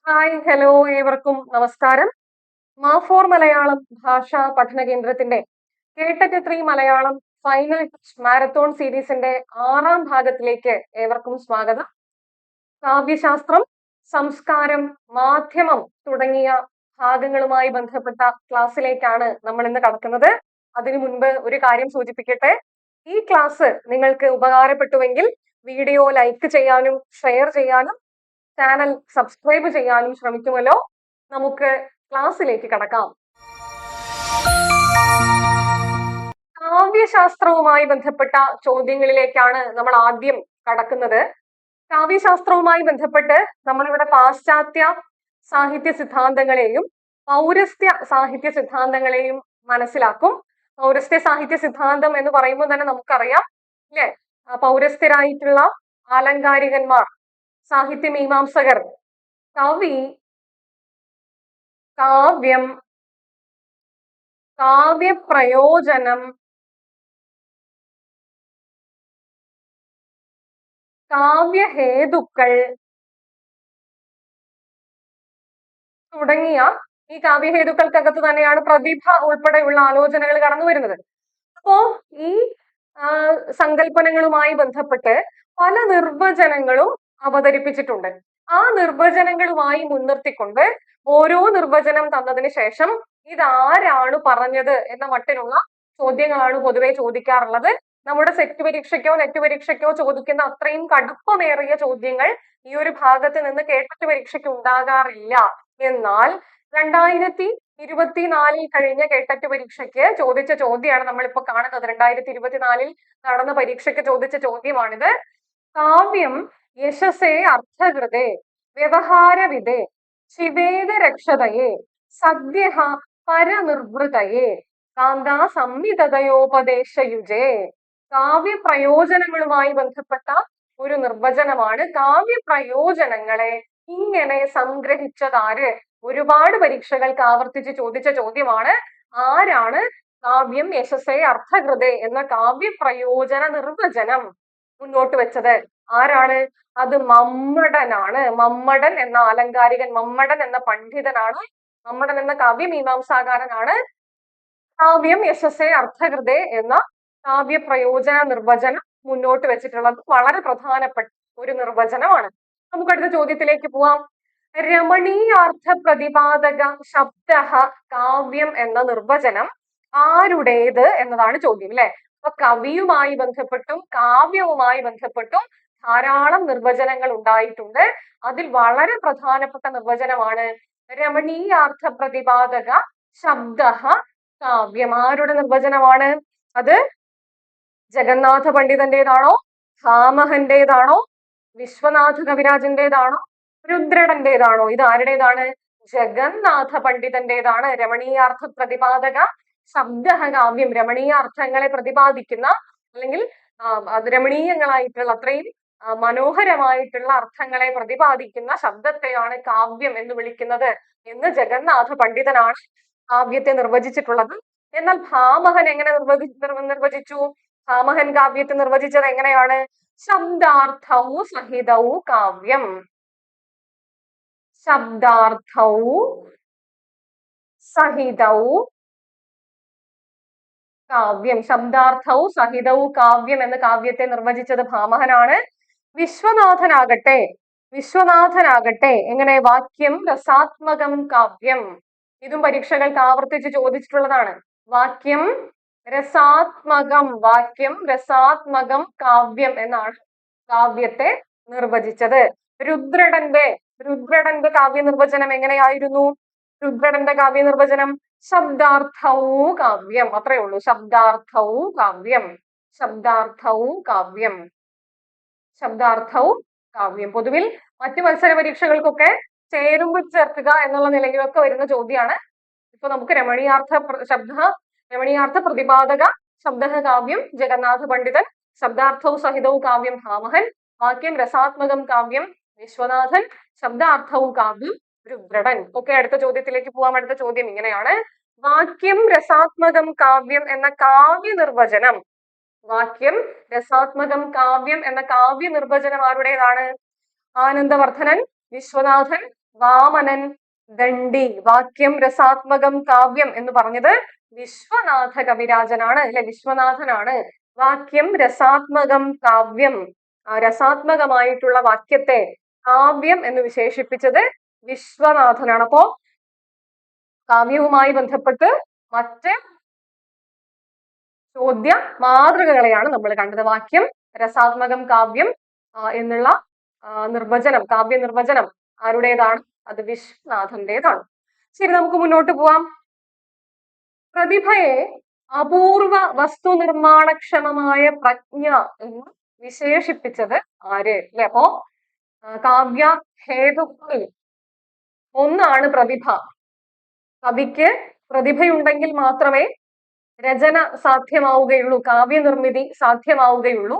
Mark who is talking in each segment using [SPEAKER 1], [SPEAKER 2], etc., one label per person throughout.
[SPEAKER 1] Hi hello ഏവർക്കും നമസ്കാരം. മാഫോർ മലയാളം ഭാഷാ പഠന കേന്ദ്രത്തിന്റെ കേട്ടറ്റ് 3 മലയാളം ഫൈനൽ മാരത്തോൺ സീരീസിന്റെ 6ാം ഭാഗത്തിലേക്ക് ഏവർക്കും സ്വാഗതം. കാവ്യശാസ്ത്രം, സംസ്കാരം, മാധ്യമം തുടങ്ങിയ ഭാഗങ്ങളുമായി ബന്ധപ്പെട്ട ക്ലാസ്സിലേക്കാണ് നമ്മൾ ഇന്ന് കടക്കുന്നത്. അതിനു മുൻപ് ഒരു കാര്യം സൂചിപ്പിക്കട്ടെ. ഈ ക്ലാസ് നിങ്ങൾക്ക് ഉപകാരപ്പെട്ടുവെങ്കിൽ വീഡിയോ ലൈക്ക് ചെയ്യാനും ഷെയർ ചെയ്യാനും ചാനൽ സബ്സ്ക്രൈബ് ചെയ്യാനും ശ്രമിക്കുമല്ലോ. നമുക്ക് ക്ലാസ്സിലേക്ക് കടക്കാം. കാവ്യശാസ്ത്രവുമായി ബന്ധപ്പെട്ട ചോദ്യങ്ങളിലേക്കാണ് നമ്മൾ ആദ്യം കടക്കുന്നത്. കാവ്യശാസ്ത്രവുമായി ബന്ധപ്പെട്ട് നമ്മളിവിടെ പാശ്ചാത്യ സാഹിത്യ സിദ്ധാന്തങ്ങളെയും പൗരസ്ത്യ സാഹിത്യ സിദ്ധാന്തങ്ങളെയും മനസ്സിലാക്കും. പൗരസ്ത്യ സാഹിത്യ സിദ്ധാന്തം എന്ന് പറയുമ്പോൾ തന്നെ നമുക്കറിയാം അല്ലെ, പൗരസ്ത്യരായിട്ടുള്ള ആലങ്കാരികന്മാർ, സാഹിത്യ മീമാംസകർ, കവി, കാവ്യം, കാവ്യപ്രയോജനം, കാവ്യഹേതുക്കൾ തുടങ്ങിയ ഈ കാവ്യഹേതുക്കൾക്കകത്ത് തന്നെയാണ് പ്രതിഭ ഉൾപ്പെടെയുള്ള ആലോചനകൾ കടന്നു വരുന്നത്. അപ്പോ ഈ സങ്കല്പനങ്ങളുമായി ബന്ധപ്പെട്ട് പല നിർവചനങ്ങളും അവതരിപ്പിച്ചിട്ടുണ്ട്. ആ നിർവചനങ്ങളുമായി മുൻനിർത്തിക്കൊണ്ട് ഓരോ നിർവചനം തന്നതിന് ശേഷം ഇതാരാണ് പറഞ്ഞത് എന്ന മട്ടിലുള്ള ചോദ്യങ്ങളാണ് പൊതുവെ ചോദിക്കാറുള്ളത്. നമ്മുടെ സെറ്റ് പരീക്ഷയ്ക്കോ നെറ്റ് പരീക്ഷയ്ക്കോ ചോദിക്കുന്ന അത്രയും കടുപ്പമേറിയ ചോദ്യങ്ങൾ ഈ ഒരു ഭാഗത്ത് നിന്ന് കേട്ടിട്ട് പരീക്ഷയ്ക്ക് ഉണ്ടാകാറില്ല. എന്നാൽ 2024 കഴിഞ്ഞ കേട്ടറ്റ് പരീക്ഷയ്ക്ക് ചോദിച്ച ചോദ്യമാണ് നമ്മളിപ്പോ കാണുന്നത്. 2024 നടന്ന പരീക്ഷയ്ക്ക് ചോദിച്ച ചോദ്യമാണിത്. കാവ്യം യശസേ അർത്ഥകൃതേ വ്യവഹാരവിദേ ശിവേദരക്ഷതയെ സദ്യ പരനിർവൃതയെ കാന്താ സംവിതയോപദേശയുജേ. കാവ്യ പ്രയോജനങ്ങളുമായി ബന്ധപ്പെട്ട ഒരു നിർവചനമാണ്. കാവ്യ പ്രയോജനങ്ങളെ ഇങ്ങനെ സംഗ്രഹിച്ചതാര്? ഒരുപാട് പരീക്ഷകൾക്ക് ആവർത്തിച്ച് ചോദിച്ച ചോദ്യമാണ്. ആരാണ് കാവ്യം യശസേ അർത്ഥകൃതേ എന്ന കാവ്യ പ്രയോജന നിർവചനം മുന്നോട്ട് വെച്ചത്? ആരാണ്? അത് മമ്മടനാണ്. മമ്മടൻ എന്ന ആലങ്കാരികൻ, മമ്മടൻ എന്ന പണ്ഡിതനാണ്, മമ്മടൻ എന്ന കാവ്യമീമാംസാകാരനാണ് കാവ്യം യശസേ അർത്ഥകൃതേ എന്ന കാവ്യ പ്രയോജന നിർവചനം മുന്നോട്ട് വെച്ചിട്ടുള്ളത്. വളരെ പ്രധാനപ്പെട്ട ഒരു നിർവചനമാണ്. നമുക്ക് അടുത്ത ചോദ്യത്തിലേക്ക് പോവാം. രമണീയാർത്ഥ പ്രതിപാദക ശബ്ദ കാവ്യം എന്ന നിർവചനം ആരുടേത് എന്നതാണ് ചോദ്യം, അല്ലെ? അപ്പൊ കവിയുമായി ബന്ധപ്പെട്ടും കാവ്യവുമായി ബന്ധപ്പെട്ടും ധാരാളം നിർവചനങ്ങൾ ഉണ്ടായിട്ടുണ്ട്. അതിൽ വളരെ പ്രധാനപ്പെട്ട നിർവചനമാണ് രമണീയാർത്ഥ പ്രതിപാദക ശബ്ദ കാവ്യം. ആരുടെ നിർവചനമാണ് അത്? ജഗന്നാഥ പണ്ഡിതന്റേതാണോ, ഭാമഹന്റേതാണോ, വിശ്വനാഥ കവിരാജന്റേതാണോ, രുദ്രടന്റേതാണോ? ഇത് ആരുടേതാണ്? ജഗന്നാഥ പണ്ഡിതന്റേതാണ്. രമണീയാർത്ഥ പ്രതിപാദക ശബ്ദ കാവ്യം. രമണീയ അർത്ഥങ്ങളെ പ്രതിപാദിക്കുന്ന, അല്ലെങ്കിൽ രമണീയങ്ങളായിട്ടുള്ള, അത്രയും മനോഹരമായിട്ടുള്ള അർത്ഥങ്ങളെ പ്രതിപാദിക്കുന്ന ശബ്ദത്തെയാണ് കാവ്യം എന്ന് വിളിക്കുന്നത് എന്ന് ജഗന്നാഥ പണ്ഡിതനാണ് കാവ്യത്തെ നിർവചിച്ചിട്ടുള്ളത്. എന്നാൽ ഭാമഹൻ എങ്ങനെ നിർവചിച്ചു? ഭാമഹൻ കാവ്യത്തെ നിർവചിച്ചത് എങ്ങനെയാണ്? ശബ്ദാർത്ഥൗ സഹിതൗ കാവ്യം. ശബ്ദാർത്ഥൗ സഹിതൗ കാവ്യം. ശബ്ദാർത്ഥൗ സഹിതൗ കാവ്യം എന്ന് കാവ്യത്തെ നിർവചിച്ചത് ഭാമഹനാണ്. വിശ്വനാഥനാകട്ടെ എങ്ങനെ? വാക്യം രസാത്മകം കാവ്യം. ഇതും പരീക്ഷകൾക്ക് ആവർത്തിച്ച് ചോദിച്ചിട്ടുള്ളതാണ്. വാക്യം രസാത്മകം കാവ്യം എന്നാണ് കാവ്യത്തെ നിർവചിച്ചത്. രുദ്രടന്റെ കാവ്യ നിർവചനം എങ്ങനെയായിരുന്നു? രുദ്രടന്റെ കാവ്യ നിർവചനം ശബ്ദാർത്ഥൗ കാവ്യം. അത്രേ ഉള്ളൂ. ശബ്ദാർത്ഥൗ കാവ്യം. പൊതുവിൽ മറ്റു മത്സര പരീക്ഷകൾക്കൊക്കെ ചേരുമ്പോൾ ചേർക്കുക എന്നുള്ള നിലയിലൊക്കെ വരുന്ന ചോദ്യമാണ്. ഇപ്പൊ നമുക്ക് രമണീയാർത്ഥ പ്രതിപാദക ശബ്ദ കാവ്യം ജഗന്നാഥ പണ്ഡിതൻ, ശബ്ദാർത്ഥൗ സഹിതൗ കാവ്യം ഭാമഹൻ, വാക്യം രസാത്മകം കാവ്യം വിശ്വനാഥൻ, ശബ്ദാർത്ഥൗ കാവ്യം രുദ്രടൻ. ഒക്കെ അടുത്ത ചോദ്യത്തിലേക്ക് പോവാം. അടുത്ത ചോദ്യം ഇങ്ങനെയാണ്. വാക്യം രസാത്മകം കാവ്യം എന്ന കാവ്യ നിർവചനം ആരുടേതാണ്? ആനന്ദവർദ്ധനൻ, വിശ്വനാഥൻ, വാമനൻ, ദണ്ഡി. വാക്യം രസാത്മകം കാവ്യം എന്ന് പറഞ്ഞത് വിശ്വനാഥ കവിരാജനാണ് അല്ലെ, വിശ്വനാഥനാണ്. വാക്യം രസാത്മകം കാവ്യം, രസാത്മകമായിട്ടുള്ള വാക്യത്തെ കാവ്യം എന്ന് വിശേഷിപ്പിച്ചത് വിശ്വനാഥനാണ്. അപ്പോ കാവ്യവുമായി ബന്ധപ്പെട്ട് മറ്റ് ചോദ്യ മാതൃകകളെയാണ് നമ്മൾ കണ്ടത്. വാക്യം രസാത്മകം കാവ്യം എന്നുള്ള നിർവചനം, കാവ്യ നിർവചനം ആരുടേതാണ്? അത് വിശ്വനാഥന്റേതാണ്. ശരി, നമുക്ക് മുന്നോട്ട് പോവാം. പ്രതിഭയെ അപൂർവ വസ്തു നിർമ്മാണക്ഷമമായ പ്രജ്ഞ എന്ന് വിശേഷിപ്പിച്ചത് ആര്? അല്ലെ, അപ്പോ കാവ്യ ഹേതുക്കളിൽ ഒന്നാണ് പ്രതിഭ. കവിക്ക് പ്രതിഭയുണ്ടെങ്കിൽ മാത്രമേ രചന സാധ്യമാവുകയുള്ളൂ, കാവ്യനിർമ്മിതി സാധ്യമാവുകയുള്ളൂ.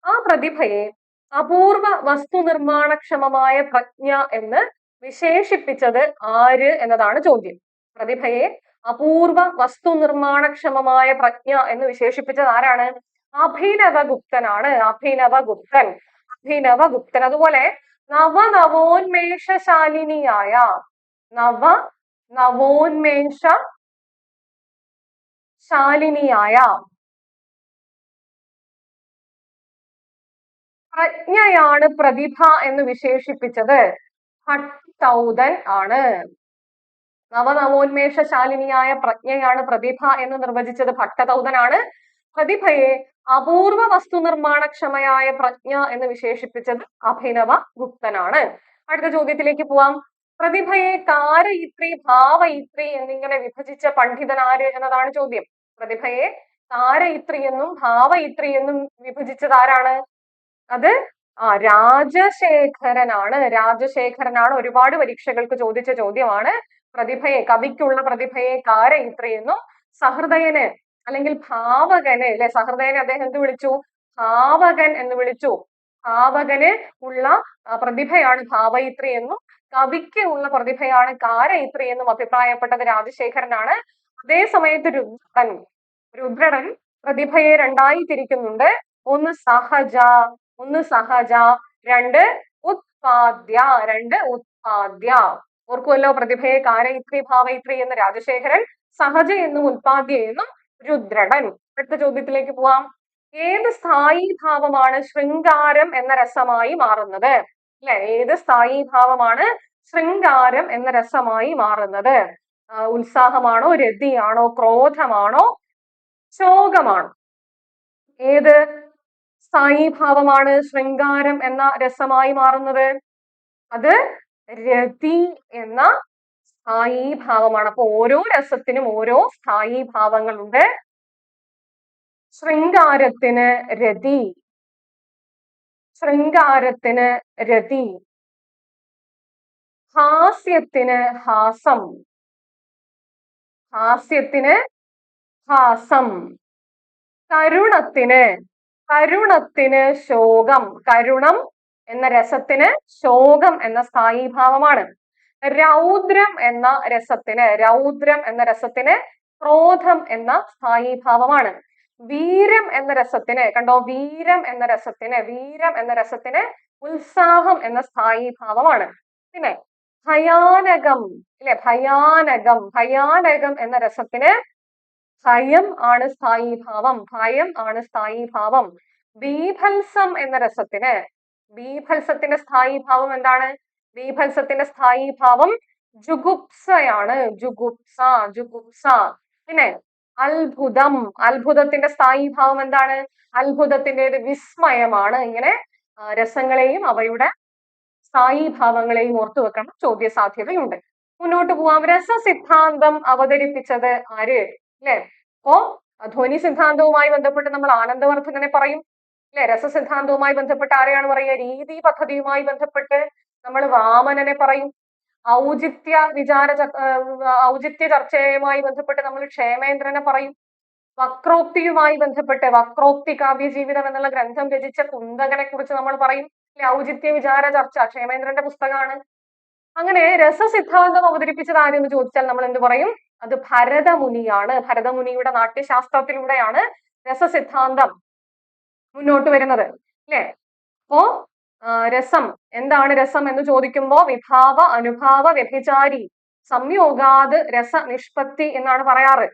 [SPEAKER 1] ആ പ്രതിഭയെ അപൂർവ വസ്തു നിർമ്മാണക്ഷമമായ പ്രജ്ഞ എന്ന് വിശേഷിപ്പിച്ചത് ആര് എന്നതാണ് ചോദ്യം. പ്രതിഭയെ അപൂർവ വസ്തു നിർമ്മാണക്ഷമമായ പ്രജ്ഞ എന്ന് വിശേഷിപ്പിച്ചത് ആരാണ്? അഭിനവഗുപ്തനാണ്. അഭിനവഗുപ്തൻ. അഭിനവഗുപ്തൻ. അതുപോലെ നവനവോന്മേഷശാലിനിയായ നവോന്മേഷശാലിനിയായ പ്രജ്ഞയാണ് പ്രതിഭ എന്ന് വിശേഷിപ്പിച്ചത് ഭട്ടൗദൻ ആണ്. നവനവോന്മേഷശാലിനിയായ പ്രജ്ഞയാണ് പ്രതിഭ എന്ന് നിർവചിച്ചത് ഭട്ടതൗദനാണ്. പ്രതിഭയെ അപൂർവ വസ്തു നിർമ്മാണക്ഷമയായ പ്രജ്ഞ എന്ന് വിശേഷിപ്പിച്ചത് അഭിനവ ഗുപ്തനാണ്. അടുത്ത ചോദ്യത്തിലേക്ക് പോവാം. പ്രതിഭയെ കാരയിത്രി, ഭാവയിത്രി എന്നിങ്ങനെ വിഭജിച്ച പണ്ഡിതനാര് എന്നതാണ് ചോദ്യം. പ്രതിഭയെ കാരയിത്രി എന്നും ഭാവയിത്രി എന്നും വിഭജിച്ചത് ആരാണ്? അത് രാജശേഖരനാണ്. രാജശേഖരനാണ്. ഒരുപാട് പരീക്ഷകൾക്ക് ചോദിച്ച ചോദ്യമാണ്. പ്രതിഭയെ, കവിക്കുള്ള പ്രതിഭയെ കാരയിത്രി എന്നും സഹൃദയന് അല്ലെങ്കിൽ ഭാവകന്, അല്ലെ, സഹൃദയനെ അദ്ദേഹം എന്ത് വിളിച്ചു? ഭാവകൻ എന്ന് വിളിച്ചു. ഭാവകന് ഉള്ള പ്രതിഭയാണ് ഭാവയിത്രി എന്നും കവിക്ക് ഉള്ള പ്രതിഭയാണ് കാരയിത്രി എന്നും അഭിപ്രായപ്പെട്ടത് രാജശേഖരനാണ്. അതേ സമയത്ത് രുദ്രൻ പ്രതിഭയെ രണ്ടായി തിരിക്കുന്നുണ്ട്. ഒന്ന് സഹജ, രണ്ട് ഉത്പാദ്യ. ഓർക്കുമല്ലോ, പ്രതിഭയെ കാരയിത്രി, ഭാവയിത്രി എന്ന് രാജശേഖരൻ, സഹജ എന്നും ഉത്പാദ്യ എന്നും രുദ്രടൻ. അടുത്ത ചോദ്യത്തിലേക്ക് പോവാം. ഏത് സ്ഥായി ഭാവമാണ് ശൃംഗാരം എന്ന രസമായി മാറുന്നത്? അല്ലെ, ഏത് സ്ഥായി ഭാവമാണ് ശൃംഗാരം എന്ന രസമായി മാറുന്നത്? ഉത്സാഹമാണോ, രതിയാണോ, ക്രോധമാണോ, ശോകമാണോ? ഏത് സ്ഥായി ഭാവമാണ് ശൃംഗാരം എന്ന രസമായി മാറുന്നത്? അത് രതി എന്ന സ്ഥായി ഭാവമാണ്. അപ്പൊ ഓരോ രസത്തിനും ഓരോ സ്ഥായി ഭാവങ്ങളുണ്ട്. ശൃംഗാരത്തിന് രതി, ഹാസ്യത്തിന് ഹാസം, കരുണത്തിന് ശോകം. കരുണം എന്ന രസത്തിന് ശോകം എന്ന സ്ഥായി ഭാവമാണ്. രൗദ്രം എന്ന രസത്തിന് ക്രോധം എന്ന സ്ഥായി ഭാവമാണ്. വീരം എന്ന രസത്തിന്, കണ്ടോ, വീരം എന്ന രസത്തിന് ഉത്സാഹം എന്ന സ്ഥായി ഭാവമാണ്. പിന്നെ ഭയാനകം, അല്ലെ, ഭയാനകം എന്ന രസത്തിന് ഭയം ആണ് സ്ഥായി ഭാവം. ബീഭത്സം എന്ന രസത്തിന്, ബീഭത്സത്തിന്റെ സ്ഥായി ഭാവം എന്താണ്? ബീഭത്സത്തിന്റെ സ്ഥായി ഭാവം ജുഗുപ്സയാണ്. ജുഗുപ്സ. പിന്നെ അത്ഭുതത്തിന്റെ സ്ഥായി ഭാവം എന്താണ്? അത്ഭുതത്തിൻ്റെത് വിസ്മയമാണ്. ഇങ്ങനെ രസങ്ങളെയും അവയുടെ സ്ഥായി ഭാവങ്ങളെയും ഓർത്തു വെക്കണം, ചോദ്യ സാധ്യതയുണ്ട്. മുന്നോട്ട് പോവാം. രസസിദ്ധാന്തം അവതരിപ്പിച്ചത് ആര്? അല്ലെ, അപ്പോ ധ്വനി സിദ്ധാന്തവുമായി ബന്ധപ്പെട്ട് നമ്മൾ ആനന്ദവർദ്ധകനെ പറയും, അല്ലെ. രസസിദ്ധാന്തവുമായി ബന്ധപ്പെട്ട് ആരെയാണ് പറയുക? രീതി പദ്ധതിയുമായി ബന്ധപ്പെട്ട് നമ്മൾ വാമനനെ പറയും. ഔചിത്യ ചർച്ചയുമായി ബന്ധപ്പെട്ട് നമ്മൾ ക്ഷേമേന്ദ്രനെ പറയും. വക്രോക്തിയുമായി ബന്ധപ്പെട്ട് വക്രോക്തി കാവ്യജീവിതം എന്നുള്ള ഗ്രന്ഥം രചിച്ച കുന്തകനെ കുറിച്ച് നമ്മൾ പറയും. ഔചിത്യ വിചാര ചർച്ച ക്ഷേമേന്ദ്രന്റെ പുസ്തകമാണ്. അങ്ങനെ രസസിദ്ധാന്തം അവതരിപ്പിച്ചത് ആരെന്ന് ചോദിച്ചാൽ നമ്മൾ എന്ത് പറയും? അത് ഭരതമുനിയാണ്. ഭരതമുനിയുടെ നാട്യശാസ്ത്രത്തിലൂടെയാണ് രസസിദ്ധാന്തം മുന്നോട്ട് വരുന്നത്, അല്ലെ. അപ്പോ രസം എന്താണ് രസം എന്ന് ചോദിക്കുമ്പോൾ വിഭാവ അനുഭാവ വ്യഭിചാരി സംയോഗാത് രസ നിഷ്പത്തി എന്നാണ് പറയാറ്.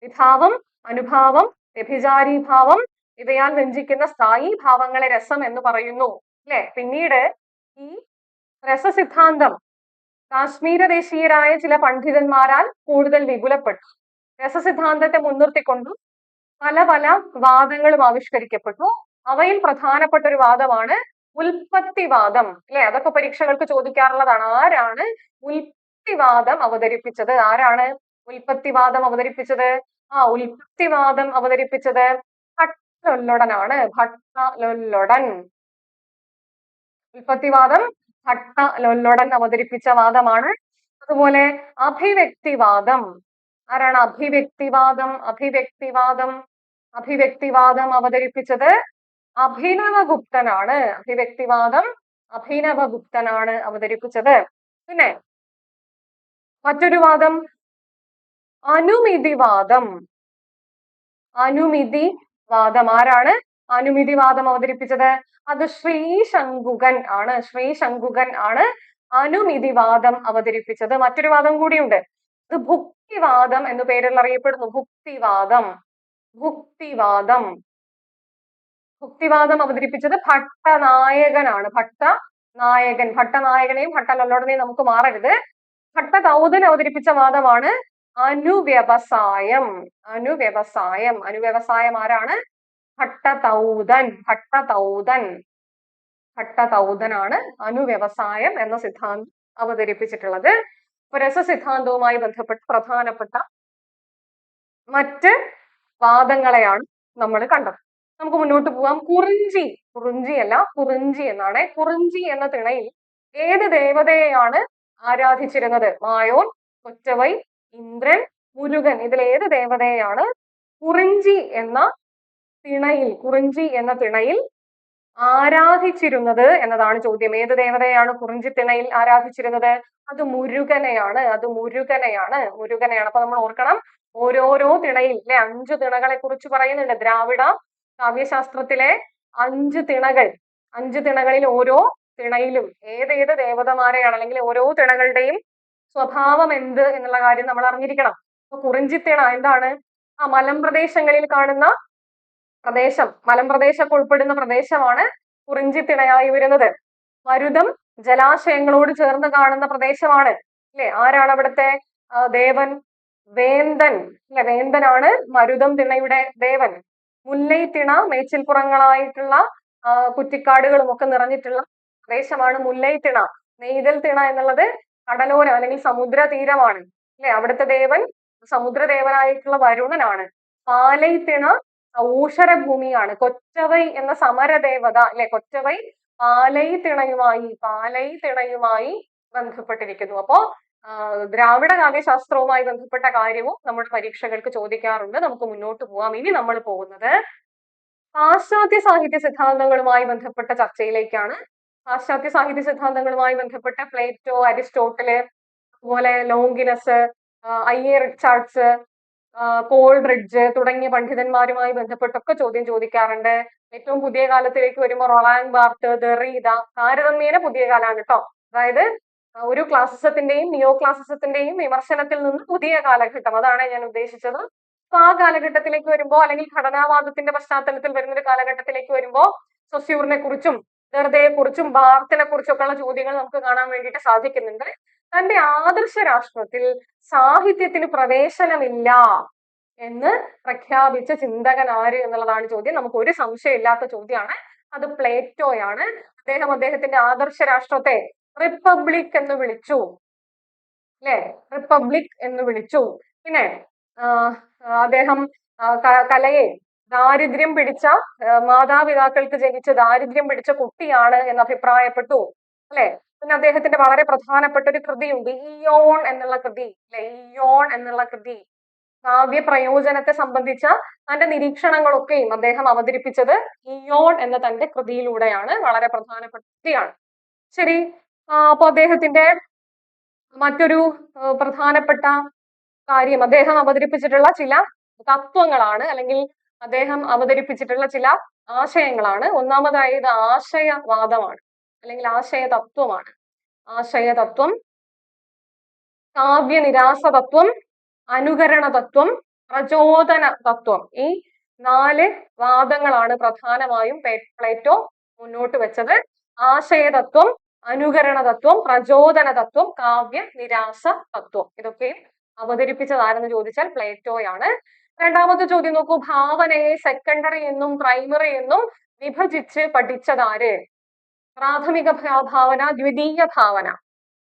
[SPEAKER 1] വിഭാവം, അനുഭാവം, വ്യഭിചാരി ഭാവം ഇവയാൽ വ്യഞ്ചിക്കുന്ന സ്ഥായി ഭാവങ്ങളെ രസം എന്ന് പറയുന്നു. അല്ലെ? പിന്നീട് ഈ രസസിദ്ധാന്തം കാശ്മീര ദേശീയരായ ചില പണ്ഡിതന്മാരാൽ കൂടുതൽ വിപുലപ്പെട്ടു. രസസിദ്ധാന്തത്തെ മുൻനിർത്തിക്കൊണ്ടും പല പല വാദങ്ങളും ആവിഷ്കരിക്കപ്പെട്ടു. അവയിൽ പ്രധാനപ്പെട്ട ഒരു വാദമാണ് ഉൽപ്പത്തിവാദം. അല്ലെ? അതൊക്കെ പരീക്ഷകൾക്ക് ചോദിക്കാറുള്ളതാണ്. ആരാണ് ഉൽപ്പത്തിവാദം അവതരിപ്പിച്ചത്? ആരാണ് ഉൽപ്പത്തിവാദം അവതരിപ്പിച്ചത്? ഉൽപ്പത്തിവാദം അവതരിപ്പിച്ചത് ഭട്ടലൊല്ലൊടനാണ്. ഭട്ടലൊല്ലൊടൻ. ഉൽപ്പത്തിവാദം ഭട്ടലൊല്ലൊടൻ അവതരിപ്പിച്ച വാദമാണ്. അതുപോലെ അഭിവ്യക്തിവാദം. ആരാണ് അഭിവ്യക്തിവാദം അഭിവ്യക്തിവാദം അവതരിപ്പിച്ചത്? അഭിനവഗുപ്തനാണ്. അഭിവ്യക്തിവാദം അഭിനവഗുപ്തനാണ് അവതരിപ്പിച്ചത്. പിന്നെ മറ്റൊരു വാദം അനുമിതിവാദം. അനുമിതിവാദം. ആരാണ് അനുമിതിവാദം അവതരിപ്പിച്ചത്? അത് ശ്രീശങ്കുകൻ ആണ്. ശ്രീശങ്കുകൻ ആണ് അനുമിതിവാദം അവതരിപ്പിച്ചത്. മറ്റൊരു വാദം കൂടിയുണ്ട്. ഇത് ഭുക്തിവാദം എന്നു പേരിൽ അറിയപ്പെടുന്നു. ഭുക്തിവാദം. ഭുക്തിവാദം അവതരിപ്പിച്ചത് ഭട്ടനായകനാണ്. ഭട്ടനായകനെയും ഭട്ടലൊല്ലൊടനെയും നമുക്ക് മാറരുത്. ഭട്ടതൗതൻ അവതരിപ്പിച്ച വാദമാണ് അനുവ്യവസായം. അനുവ്യവസായം ആരാണ്? ഭട്ടതൗതനാണ് അനുവ്യവസായം എന്ന സിദ്ധാന്തം അവതരിപ്പിച്ചിട്ടുള്ളത്. രസസിദ്ധാന്തവുമായി ബന്ധപ്പെട്ട് പ്രധാനപ്പെട്ട മറ്റ് വാദങ്ങളെയാണ് നമ്മൾ കണ്ടത്. നമുക്ക് മുന്നോട്ട് പോവാം. കുറിഞ്ചി എന്നാണ്. കുറിഞ്ചി എന്ന തിണയിൽ ഏത് ദേവതയെയാണ് ആരാധിച്ചിരുന്നത്? മായോൻ, കൊറ്റവൈ, ഇന്ദ്രൻ, മുരുകൻ. ഇതിൽ ഏത് ദേവതയെയാണ് കുറിഞ്ചി എന്ന തിണയിൽ ആരാധിച്ചിരുന്നത് എന്നതാണ് ചോദ്യം. ഏത് ദേവതയാണ് കുറിഞ്ചി തിണയിൽ ആരാധിച്ചിരുന്നത്? അത് മുരുകനെയാണ്. അപ്പൊ നമ്മൾ ഓർക്കണം, ഓരോരോ തിണയിൽ 5 തിണകളെ കുറിച്ച് പറയുന്നുണ്ട്. ദ്രാവിഡ കാവ്യശാസ്ത്രത്തിലെ 5 തിണകളിൽ ഓരോ തിണയിലും ഏതേത് ദേവതമാരെയാണ്, അല്ലെങ്കിൽ ഓരോ തിണകളുടെയും സ്വഭാവം എന്ത് എന്നുള്ള കാര്യം നമ്മൾ അറിഞ്ഞിരിക്കണം. അപ്പൊ കുറിഞ്ചിത്തിണ എന്താണ്? മലമ്പ്രദേശങ്ങളിൽ കാണുന്ന പ്രദേശം, മലമ്പ്രദേശമൊക്കെ ഉൾപ്പെടുന്ന പ്രദേശമാണ് കുറിഞ്ചിത്തിണയായി വരുന്നത്. മരുതം ജലാശയങ്ങളോട് ചേർന്ന് കാണുന്ന പ്രദേശമാണ്. അല്ലെ? ആരാണ് അവിടുത്തെ ദേവൻ? വേന്തൻ. അല്ലെ? വേന്തനാണ് മരുതം തിണയുടെ ദേവൻ. മുല്ലൈ തിണ മേച്ചിൽപ്പുറങ്ങളായിട്ടുള്ള കുറ്റിക്കാടുകളും ഒക്കെ നിറഞ്ഞിട്ടുള്ള പ്രദേശമാണ് മുല്ലൈ തിണ. നെയ്തൽ തിണ എന്നുള്ളത് കടലോരം അല്ലെങ്കിൽ സമുദ്ര തീരമാണ്. അല്ലെ? അവിടുത്തെ ദേവൻ സമുദ്രദേവനായിട്ടുള്ള വരുണനാണ്. പാലൈ തിണ ഊഷരഭൂമിയാണ്. കൊറ്റവൈ എന്ന സമരദേവത. അല്ലെ? കൊറ്റവൈ പാലൈ തിണയുമായി ബന്ധപ്പെട്ടിരിക്കുന്നു. അപ്പോ ദ്രാവിഡ കാവ്യശാസ്ത്രവുമായി ബന്ധപ്പെട്ട കാര്യവും നമ്മുടെ പരീക്ഷകൾക്ക് ചോദിക്കാറുണ്ട്. നമുക്ക് മുന്നോട്ട് പോവാം. ഇനി നമ്മൾ പോകുന്നത് പാശ്ചാത്യ സാഹിത്യ സിദ്ധാന്തങ്ങളുമായി ബന്ധപ്പെട്ട ചർച്ചയിലേക്കാണ്. പാശ്ചാത്യ സാഹിത്യ സിദ്ധാന്തങ്ങളുമായി ബന്ധപ്പെട്ട പ്ലേറ്റോ, അരിസ്റ്റോട്ടില്, അതുപോലെ ലോങ്കിനസ്, ഐ.എ. റിച്ചാർഡ്സ്, കോൾബ്രിഡ്ജ് തുടങ്ങിയ പണ്ഡിതന്മാരുമായി ബന്ധപ്പെട്ടൊക്കെ ചോദ്യം ചോദിക്കാറുണ്ട്. ഏറ്റവും പുതിയ കാലത്തിലേക്ക് വരുമ്പോൾ റൊളാങ് ബാർത്ത്, ദെറീദ, താരതമ്യേന പുതിയ കാലമാണ് കേട്ടോ. അതായത് ഒരു ക്ലാസിസത്തിന്റെയും നിയോ ക്ലാസിസത്തിന്റെയും വിമർശനത്തിൽ നിന്ന് പുതിയ കാലഘട്ടം, അതാണ് ഞാൻ ഉദ്ദേശിച്ചത്. അപ്പൊ ആ കാലഘട്ടത്തിലേക്ക് വരുമ്പോൾ, അല്ലെങ്കിൽ ഘടനാവാദത്തിന്റെ പശ്ചാത്തലത്തിൽ വരുന്ന ഒരു കാലഘട്ടത്തിലേക്ക് വരുമ്പോൾ സൊസ്യൂറിനെ കുറിച്ചും ദെർദയെ കുറിച്ചും ബാർത്തിനെ കുറിച്ചൊക്കെ ഉള്ള ചോദ്യങ്ങൾ നമുക്ക് കാണാൻ വേണ്ടിയിട്ട് സാധിക്കുന്നുണ്ട്. തന്റെ ആദർശ രാഷ്ട്രത്തിൽ സാഹിത്യത്തിന് പ്രവേശനമില്ല എന്ന് പ്രഖ്യാപിച്ച ചിന്തകൻ ആര് എന്നുള്ളതാണ് ചോദ്യം. നമുക്ക് ഒരു സംശയമില്ലാത്ത ചോദ്യമാണ്. അത് പ്ലേറ്റോയാണ്. അദ്ദേഹത്തിന്റെ ആദർശ രാഷ്ട്രത്തെ റിപ്പബ്ലിക് എന്ന് വിളിച്ചു. അല്ലെ? റിപ്പബ്ലിക് എന്ന് വിളിച്ചു. പിന്നെ അദ്ദേഹം കലയെ ദാരിദ്ര്യം പിടിച്ച മാതാപിതാക്കൾക്ക് ജനിച്ച ദാരിദ്ര്യം പിടിച്ച കുട്ടിയാണ് എന്ന് അഭിപ്രായപ്പെട്ടു. അല്ലെ? പിന്നെ അദ്ദേഹത്തിന്റെ വളരെ പ്രധാനപ്പെട്ട ഒരു കൃതിയുണ്ട്, ഇയോൺ എന്നുള്ള കൃതി. അല്ലെ? ഇയോൺ എന്നുള്ള കൃതി കാവ്യ പ്രയോജനത്തെ സംബന്ധിച്ച തന്റെ നിരീക്ഷണങ്ങളൊക്കെയും അദ്ദേഹം അവതരിപ്പിച്ചത് ഇയോൺ എന്ന തന്റെ കൃതിയിലൂടെയാണ്. വളരെ പ്രധാനപ്പെട്ട കൃതിയാണ്. ശരി. അപ്പൊ അദ്ദേഹത്തിന്റെ മറ്റൊരു പ്രധാനപ്പെട്ട കാര്യം, അദ്ദേഹം അവതരിപ്പിച്ചിട്ടുള്ള ചില തത്വങ്ങളാണ്, അല്ലെങ്കിൽ അദ്ദേഹം അവതരിപ്പിച്ചിട്ടുള്ള ചില ആശയങ്ങളാണ്. ഒന്നാമതായത് ആശയവാദമാണ്. അല്ലെങ്കിൽ ആശയതത്വമാണ്. ആശയതത്വം, കാവ്യനിരാസതത്വം, അനുകരണതത്വം, പ്രചോദന തത്വം. ഈ 4 വാദങ്ങളാണ് പ്രധാനമായും പ്ലേറ്റോ മുന്നോട്ട് വെച്ചത്. ആശയതത്വം, അനുകരണതത്വം, പ്രചോദന തത്വം, കാവ്യ നിരാസ തത്വം. ഇതൊക്കെയും അവതരിപ്പിച്ചത് ആരെന്ന് ചോദിച്ചാൽ പ്ലേറ്റോയാണ്. രണ്ടാമത്തെ ചോദ്യം നോക്കൂ. ഭാവനയെ സെക്കൻഡറി എന്നും പ്രൈമറി എന്നും വിഭജിച്ച് പഠിച്ചതാര്? പ്രാഥമിക ഭാവന, ദ്വിതീയ ഭാവന,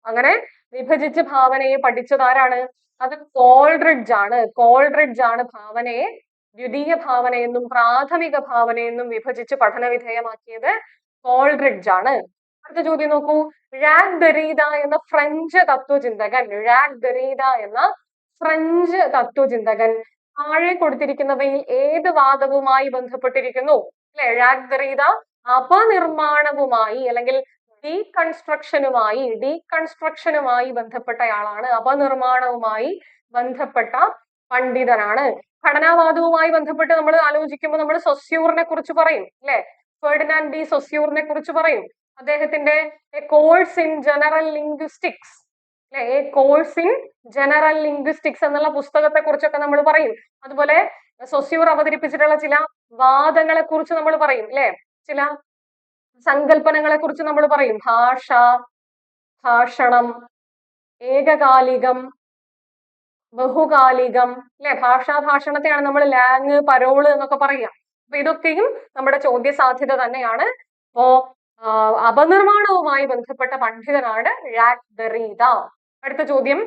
[SPEAKER 1] അങ്ങനെ വിഭജിച്ച് ഭാവനയെ പഠിച്ചതാരാണ്? അത് കോൾറിഡ്ജ് ആണ്. കോൾറിഡ്ജ് ആണ് ഭാവനയെ ദ്വിതീയ ഭാവനയെന്നും പ്രാഥമിക ഭാവനയെന്നും വിഭജിച്ച് പഠന വിധേയമാക്കിയത് കോൾറിഡ്ജ് ആണ്. അടുത്ത ചോദ്യം നോക്കൂ. ഴാക്ക് ദെറീദ എന്ന ഫ്രഞ്ച് തത്വചിന്തകൻ, ഴാക്ക് ദെറീദ എന്ന ഫ്രഞ്ച് തത്വചിന്തകൻ താഴെ കൊടുത്തിരിക്കുന്നവയിൽ ഏത് വാദവുമായി ബന്ധപ്പെട്ടിരിക്കുന്നു? അല്ലെ, ഴാക്ക് ദെറീദ അപനിർമ്മാണവുമായി അല്ലെങ്കിൽ ഡീകൺസ്ട്രക്ഷനുമായി ബന്ധപ്പെട്ടയാളാണ്. അപനിർമ്മാണവുമായി ബന്ധപ്പെട്ട പണ്ഡിതനാണ്. ഘടനാവാദവുമായി ബന്ധപ്പെട്ട് നമ്മൾ ആലോചിക്കുമ്പോൾ നമ്മൾ സൊസ്യൂറിനെ കുറിച്ച് പറയും, അല്ലെ? ഫെർഡിനാൻഡ് ഡി സൊസ്യൂറിനെ കുറിച്ച് പറയും. അദ്ദേഹത്തിന്റെ a course in general linguistics, അല്ലെ, a course in general linguistics എന്നുള്ള പുസ്തകത്തെ കുറിച്ചൊക്കെ നമ്മൾ പറയും. അതുപോലെ സൊസ്യൂർ അവതരിപ്പിച്ചിട്ടുള്ള ചില വാദങ്ങളെ കുറിച്ച് നമ്മൾ പറയും, അല്ലെ? ചില സങ്കല്പനങ്ങളെ കുറിച്ച് നമ്മൾ പറയും. ഭാഷ, ഭാഷണം, ഏകകാലികം, ബഹുകാലികം, അല്ലെ? ഭാഷണത്തെയാണ് നമ്മൾ ലാങ്, പരോള് എന്നൊക്കെ പറയുക. അപ്പൊ ഇതൊക്കെയും നമ്മുടെ ചോദ്യ സാധ്യത തന്നെയാണ്. അപ്പോ അപനിർമ്മാണവുമായി ബന്ധപ്പെട്ട പണ്ഡിതനാണ് ഴാക്ക് ദെറീദ. അടുത്ത ചോദ്യം.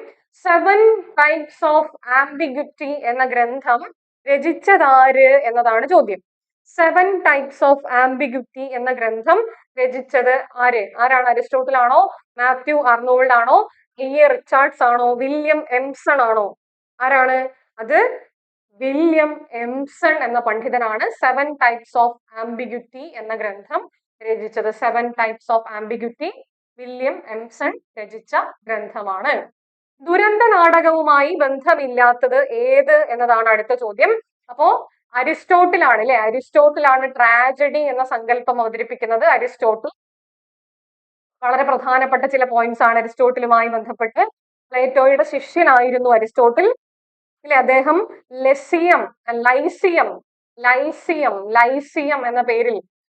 [SPEAKER 1] 7 ടൈപ്സ് ഓഫ് ആംബിഗ്വിറ്റി എന്ന ഗ്രന്ഥം രചിച്ചതാര് എന്നതാണ് ചോദ്യം. 7 ടൈപ്സ് ഓഫ് ആംബിഗ്വിറ്റി എന്ന ഗ്രന്ഥം രചിച്ചത് ആരാണ്? അരിസ്റ്റോട്ടിൽ ആണോ, മാത്യു അർണോൾഡ് ആണോ, E.A. റിച്ചാർഡ്സ് ആണോ, വില്യം എംസൺ ആണോ? ആരാണ് അത്? വില്യം എംസൺ എന്ന പണ്ഡിതനാണ് 7 ടൈപ്സ് ഓഫ് ആംബിഗ്വിറ്റി എന്ന ഗ്രന്ഥം രചിച്ചത്. 7 ടൈപ്സ് ഓഫ് ആംബിഗ്വിറ്റി വില്യം എംസൺ രചിച്ച ഗ്രന്ഥമാണ്. ദുരന്ത നാടകവുമായി ബന്ധമില്ലാത്തത് ഏത് എന്നതാണ് അടുത്ത ചോദ്യം. അപ്പോ അരിസ്റ്റോട്ടിലാണ്, അല്ലെ? അരിസ്റ്റോട്ടിലാണ് ട്രാജഡി എന്ന സങ്കല്പം അവതരിപ്പിക്കുന്നത്. അരിസ്റ്റോട്ടിൽ വളരെ പ്രധാനപ്പെട്ട ചില പോയിന്റ്സ് ആണ് അരിസ്റ്റോട്ടിലുമായി ബന്ധപ്പെട്ട്. പ്ലേറ്റോയുടെ ശിഷ്യനായിരുന്നു അരിസ്റ്റോട്ടിൽ, അല്ലെ? അദ്ദേഹം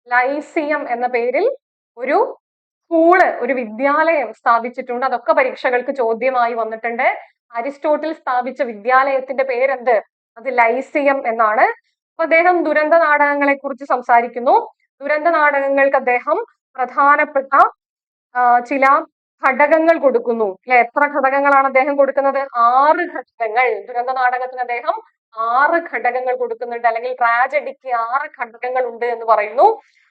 [SPEAKER 1] ലൈസിയം എന്ന പേരിൽ ഒരു സ്കൂള്, ഒരു വിദ്യാലയം സ്ഥാപിച്ചിട്ടുണ്ട്. അതൊക്കെ പരീക്ഷകൾക്ക് ചോദ്യമായി വന്നിട്ടുണ്ട്. അരിസ്റ്റോട്ടിൽ സ്ഥാപിച്ച വിദ്യാലയത്തിന്റെ പേരെന്ത്? അത് ലൈസിയം എന്നാണ്. അപ്പൊ അദ്ദേഹം ദുരന്ത നാടകങ്ങളെ കുറിച്ച് സംസാരിക്കുന്നു. ദുരന്ത നാടകങ്ങൾക്ക് അദ്ദേഹം പ്രധാനപ്പെട്ട ചില ഘടകങ്ങൾ കൊടുക്കുന്നു, അല്ലെ? എത്ര ഘടകങ്ങളാണ് അദ്ദേഹം കൊടുക്കുന്നത്? 6 ഘടകങ്ങൾ. ദുരന്ത നാടകത്തിന് അദ്ദേഹം 6 ഘടകങ്ങൾ കൊടുക്കുന്നുണ്ട്, അല്ലെങ്കിൽ ട്രാജഡിക്ക് 6 ഘടകങ്ങൾ ഉണ്ട് എന്ന് പറയുന്നു.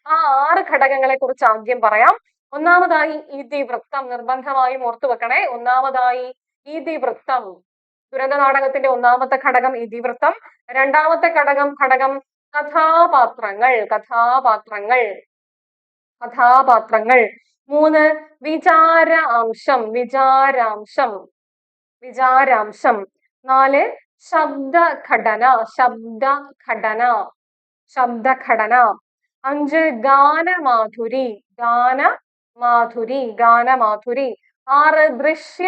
[SPEAKER 1] ആ 6 ഘടകങ്ങളെ കുറിച്ച് ആദ്യം പറയാം. ഒന്നാമതായി ഇതിവൃത്തം. നിർബന്ധമായും ഓർത്തു വെക്കണേ. ഒന്നാമതായി ഇതിവൃത്തം. ദുരന്ത നാടകത്തിന്റെ ഒന്നാമത്തെ ഘടകം ഇതിവൃത്തം. രണ്ടാമത്തെ ഘടകം കഥാപാത്രങ്ങൾ. 3 വിചാരാംശം. 4 ശബ്ദഘടന. 5 ഗാനമാധുരി. 6 ദൃശ്യ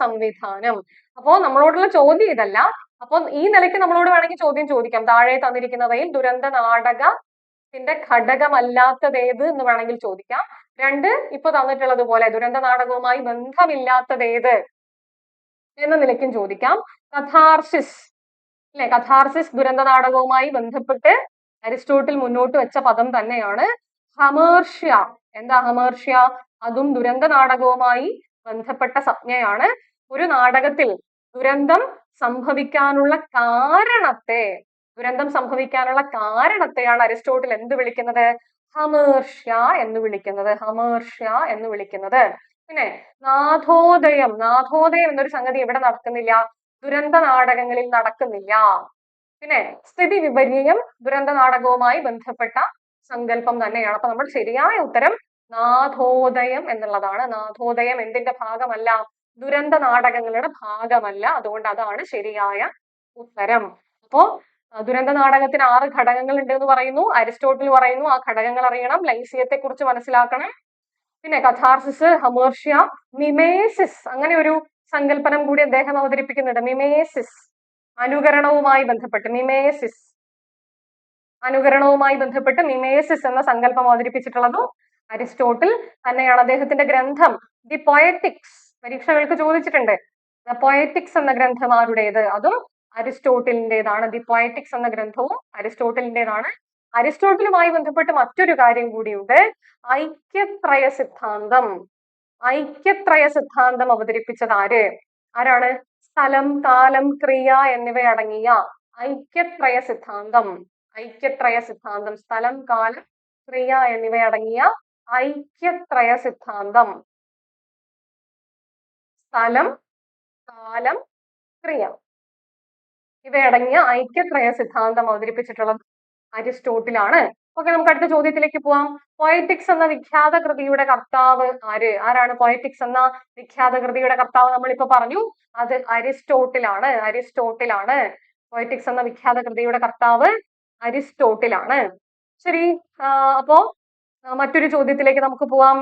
[SPEAKER 1] സംവിധാനം. അപ്പോ നമ്മളോടുള്ള ചോദ്യം ഇതല്ല. അപ്പൊ ഈ നിലയ്ക്ക് നമ്മളോട് വേണമെങ്കിൽ ചോദ്യം ചോദിക്കാം. താഴെ തന്നിരിക്കുന്നവയിൽ ദുരന്ത നാടകത്തിന്റെ ഘടകമല്ലാത്തത് ഏത് എന്ന് വേണമെങ്കിൽ ചോദിക്കാം. 2 ഇപ്പൊ തന്നിട്ടുള്ളത് പോലെ ദുരന്ത നാടകവുമായി ബന്ധമില്ലാത്തത് ഏത് എന്ന നിലയ്ക്കും ചോദിക്കാം. കഥാർസിസ്, അല്ലെ? കഥാർസിസ് ദുരന്ത നാടകവുമായി ബന്ധപ്പെട്ട് അരിസ്റ്റോട്ടിൽ മുന്നോട്ട് വെച്ച പദം തന്നെയാണ്. ഹമേർഷ്യ. എന്താ ഹമേർഷ്യ? അതും ദുരന്ത നാടകവുമായി ബന്ധപ്പെട്ട സംജ്ഞയാണ്. ഒരു നാടകത്തിൽ ദുരന്തം സംഭവിക്കാനുള്ള കാരണത്തെയാണ് അരിസ്റ്റോട്ടിൽ എന്ത് വിളിക്കുന്നത്? ഹമേർഷ്യ എന്ന് വിളിക്കുന്നത്. പിന്നെ നാഥോദയം എന്നൊരു സംഗതി എവിടെ നടക്കുന്നില്ല? ദുരന്ത നാടകങ്ങളിൽ നടക്കുന്നില്ല. പിന്നെ സ്ഥിതി വിപര്യം ദുരന്ത നാടകവുമായി ബന്ധപ്പെട്ട സങ്കല്പം തന്നെയാണ്. അപ്പൊ നമ്മൾ ശരിയായ ഉത്തരം നാഥോദയം എന്നുള്ളതാണ്. നാഥോദയം എന്തിന്റെ ഭാഗമല്ല? ദുരന്ത നാടകങ്ങളുടെ ഭാഗമല്ല. അതുകൊണ്ട് അതാണ് ശരിയായ ഉത്തരം. അപ്പോ ദുരന്ത നാടകത്തിന് 6 ഘടകങ്ങൾ ഉണ്ട് എന്ന് പറയുന്നു. അരിസ്റ്റോട്ടിൽ പറയുന്നു ആ ഘടകങ്ങൾ അറിയണം. ലൈസിയത്തെ കുറിച്ച് മനസ്സിലാക്കണം. പിന്നെ കഥാർസിസ്, ഹമേർഷ്യ, മിമേസിസ്, അങ്ങനെ ഒരു സങ്കല്പനം കൂടി അദ്ദേഹം അവതരിപ്പിക്കുന്നുണ്ട്. മിമേസിസ്, അനുകരണവുമായി ബന്ധപ്പെട്ട് മിമേസിസ് എന്ന സങ്കല്പം അവതരിപ്പിച്ചിട്ടുള്ളതും അരിസ്റ്റോട്ടിൽ തന്നെയാണ്. അദ്ദേഹത്തിന്റെ ഗ്രന്ഥം ദി പൊയറ്റിക്സ് പരീക്ഷകൾക്ക് ചോദിച്ചിട്ടുണ്ട്. പൊയറ്റിക്സ് എന്ന ഗ്രന്ഥം ആരുടേത്? അതും അരിസ്റ്റോട്ടിലിൻ്റെതാണ്. ദി പൊയറ്റിക്സ് എന്ന ഗ്രന്ഥവും അരിസ്റ്റോട്ടിലിൻ്റെതാണ്. അരിസ്റ്റോട്ടിലുമായി ബന്ധപ്പെട്ട് മറ്റൊരു കാര്യം കൂടിയുണ്ട്. ഐക്യത്രയ സിദ്ധാന്തം അവതരിപ്പിച്ചത് ആരാണ്? സ്ഥലം, കാലം, ക്രിയ എന്നിവയടങ്ങിയ ഐക്യത്രയ സിദ്ധാന്തം, സ്ഥലം, കാലം, ക്രിയ എന്നിവയടങ്ങിയ ഐക്യത്രയ സിദ്ധാന്തം, സ്ഥലം, കാലം, ക്രിയ ഇവയടങ്ങിയ ഐക്യത്രയ സിദ്ധാന്തം അവതരിപ്പിച്ചിട്ടുള്ളത് അരിസ്റ്റോട്ടിലാണ്. ഓക്കെ, നമുക്ക് അടുത്ത ചോദ്യത്തിലേക്ക് പോവാം. പൊയറ്റിക്സ് എന്ന വിഖ്യാത കൃതിയുടെ കർത്താവ് ആരാണ്? പൊയറ്റിക്സ് എന്ന വിഖ്യാത കൃതിയുടെ കർത്താവ് നമ്മളിപ്പോ പറഞ്ഞു, അത് അരിസ്റ്റോട്ടിലാണ്. പൊയറ്റിക്സ് എന്ന വിഖ്യാത കൃതിയുടെ കർത്താവ് അരിസ്റ്റോട്ടിലാണ്. ശരി, അപ്പോ മറ്റൊരു ചോദ്യത്തിലേക്ക് നമുക്ക് പോവാം.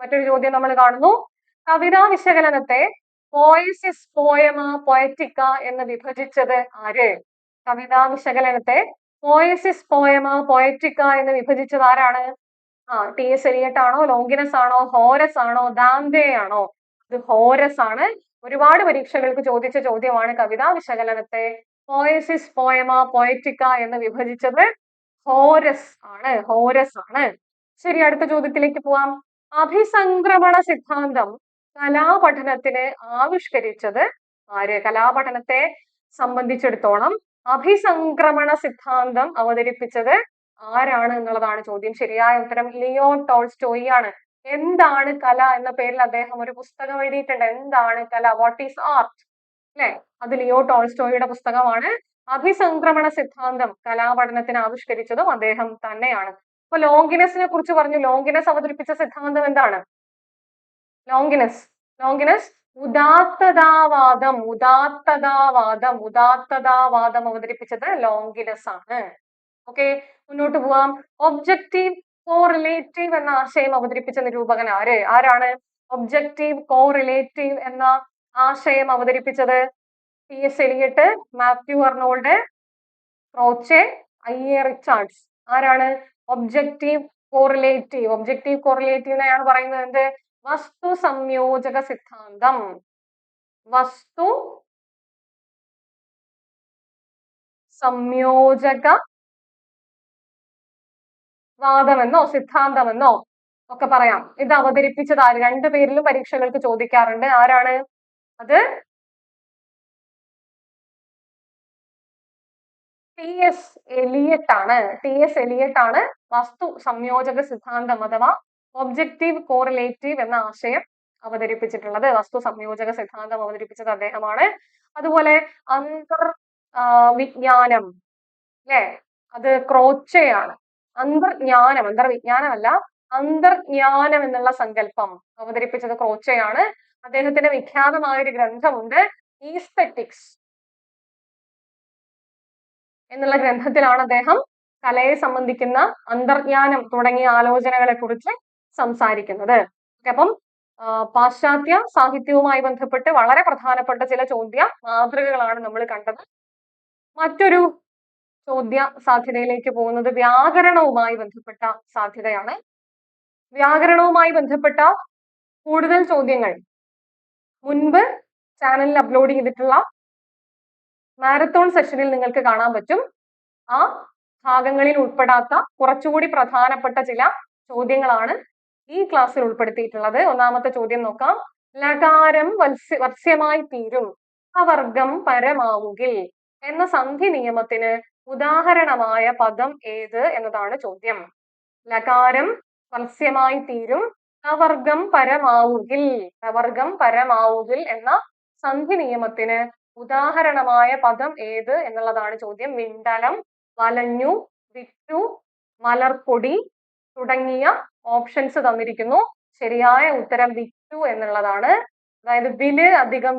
[SPEAKER 1] മറ്റൊരു ചോദ്യം നമ്മൾ കാണുന്നു. കവിതാ വിശകലനത്തെ പോയസിസ്, പോയമ, പൊയറ്റിക്ക എന്ന് വിഭജിച്ചത് ആര്? കവിതാ വിശകലനത്തെ പോയസിസ്, പോയമ, പൊയറ്റിക്ക എന്ന് വിഭജിച്ചത് ആരാണ്? T.S. എലിയട്ട് ആണോ, ലോങ്കിനസ് ആണോ, ഹോരസ് ആണോ, ദാന്തെ ആണോ? ഇത് ഹോരസ് ആണ്. ഒരുപാട് പരീക്ഷകൾക്ക് ചോദിച്ച ചോദ്യമാണ്. കവിതാ വിശകലനത്തെ പോയസിസ്, പോയമ, പൊയറ്റിക്ക എന്ന് വിഭജിച്ചത് ഹോരസ് ആണ്. ശരി, അടുത്ത ചോദ്യത്തിലേക്ക് പോവാം. അഭിസംക്രമണ സിദ്ധാന്തം കലാപഠനത്തിന് ആവിഷ്കരിച്ചത് ആര്? കലാപഠനത്തെ സംബന്ധിച്ചിടത്തോളം അഭിസംക്രമണ സിദ്ധാന്തം അവതരിപ്പിച്ചത് ആരാണ് എന്നുള്ളതാണ് ചോദ്യം. ശരിയായ ഉത്തരം ലിയോ ടോൾസ്റ്റോയി ആണ്. എന്താണ് കല എന്ന പേരിൽ അദ്ദേഹം ഒരു പുസ്തകം എഴുതിയിട്ടുണ്ട്. എന്താണ് കല, വാട്ട് ഈസ് ആർട്ട്, അല്ലെ? അത് ലിയോ ടോൾസ്റ്റോയിയുടെ പുസ്തകമാണ്. അഭിസംക്രമണ സിദ്ധാന്തം കലാപഠനത്തിന് ആവിഷ്കരിച്ചതും അദ്ദേഹം തന്നെയാണ്. അപ്പൊ ലോങ്കിനസിനെ കുറിച്ച് പറഞ്ഞു. ലോങ്കിനസ് അവതരിപ്പിച്ച സിദ്ധാന്തം എന്താണ്? ലോങ്കിനസ് ഉദാത്തതാവാദം അവതരിപ്പിച്ചത് ലോങ്കിനസ് ആണ്. ഓക്കെ, മുന്നോട്ട് പോവാം. ഒബ്ജക്റ്റീവ് കോറിലേറ്റീവ് എന്ന ആശയം അവതരിപ്പിച്ച നിരൂപകൻ ആരാണ്? ഒബ്ജക്റ്റീവ് കോറിലേറ്റീവ് എന്ന ആശയം അവതരിപ്പിച്ചത് T.S. Eliot, Matthew Arnold, Croce, I.A. Richards. ആരാണ്? ഒബ്ജക്റ്റീവ് കോറിലേറ്റീവിനെയാണ് പറയുന്നത് എന്ത്? വസ്തു സംയോജക സിദ്ധാന്തം. വാദമെന്നോ സിദ്ധാന്തമെന്നോ ഒക്കെ പറയാം. ഇത് അവതരിപ്പിച്ചത് ആര്? രണ്ടു പേരിലും പരീക്ഷകൾക്ക് ചോദിക്കാറുണ്ട്. ആരാണ് അത്? T.S. എലിയട്ട് ആണ് വസ്തു സംയോജക സിദ്ധാന്തം അഥവാ ഒബ്ജക്റ്റീവ് കോറിലേറ്റീവ് എന്ന ആശയം അവതരിപ്പിച്ചിട്ടുള്ളത്. വസ്തു സംയോജക സിദ്ധാന്തം അവതരിപ്പിച്ചത് അദ്ദേഹമാണ്. അതുപോലെ വിജ്ഞാനം, അല്ലെ, അത് ക്രോച്ചയാണ്. അന്തർവിജ്ഞാനമല്ല, അന്തർജ്ഞാനം എന്നുള്ള സങ്കല്പം അവതരിപ്പിച്ചത് ക്രോച്ചയാണ്. അദ്ദേഹത്തിന്റെ വിഖ്യാതമായ ഒരു ഗ്രന്ഥമുണ്ട്, ഈസ്തെറ്റിക്സ് എന്നുള്ള ഗ്രന്ഥത്തിലാണ് അദ്ദേഹം കലയെ സംബന്ധിക്കുന്ന അന്തർജ്ഞാനം തുടങ്ങിയ ആലോചനകളെ കുറിച്ച് സംസാരിക്കുന്നത്. അപ്പം പാശ്ചാത്യ സാഹിത്യവുമായി ബന്ധപ്പെട്ട് വളരെ പ്രധാനപ്പെട്ട ചില ചോദ്യ മാതൃകകളാണ് നമ്മൾ കണ്ടത്. മറ്റൊരു ചോദ്യ സാധ്യതയിലേക്ക് പോകുന്നത് വ്യാകരണവുമായി ബന്ധപ്പെട്ട സാധ്യതയാണ്. വ്യാകരണവുമായി ബന്ധപ്പെട്ട കൂടുതൽ ചോദ്യങ്ങൾ മുൻപ് ചാനലിൽ അപ്ലോഡ് ചെയ്തിട്ടുള്ള മാരത്തോൺ സെഷനിൽ നിങ്ങൾക്ക് കാണാൻ പറ്റും. ആ ഭാഗങ്ങളിൽ ഉൾപ്പെടാത്ത കുറച്ചുകൂടി പ്രധാനപ്പെട്ട ചില ചോദ്യങ്ങളാണ് ഈ ക്ലാസ്സിൽ ഉൾപ്പെടുത്തിയിട്ടുള്ളത്. ഒന്നാമത്തെ ചോദ്യം നോക്കാം. ലകാരം വത്സ്യമായി തീരും, അവർഗം പരമാവുകിൽ എന്ന സന്ധി നിയമത്തിന് ഉദാഹരണമായ പദം ഏത് എന്നതാണ് ചോദ്യം. ലകാരം വത്സ്യമായി തീരും, അവർഗം പരമാവുകിൽ എന്ന സന്ധി നിയമത്തിന് ഉദാഹരണമായ പദം ഏത് എന്നുള്ളതാണ് ചോദ്യം. വിണ്ടലം, വലഞ്ഞു, വിറ്റു, മലർപ്പൊടി തുടങ്ങിയ ഓപ്ഷൻസ് തന്നിരിക്കുന്നു. ശരിയായ ഉത്തരം വിറ്റു എന്നുള്ളതാണ്. അതായത് വില് അധികം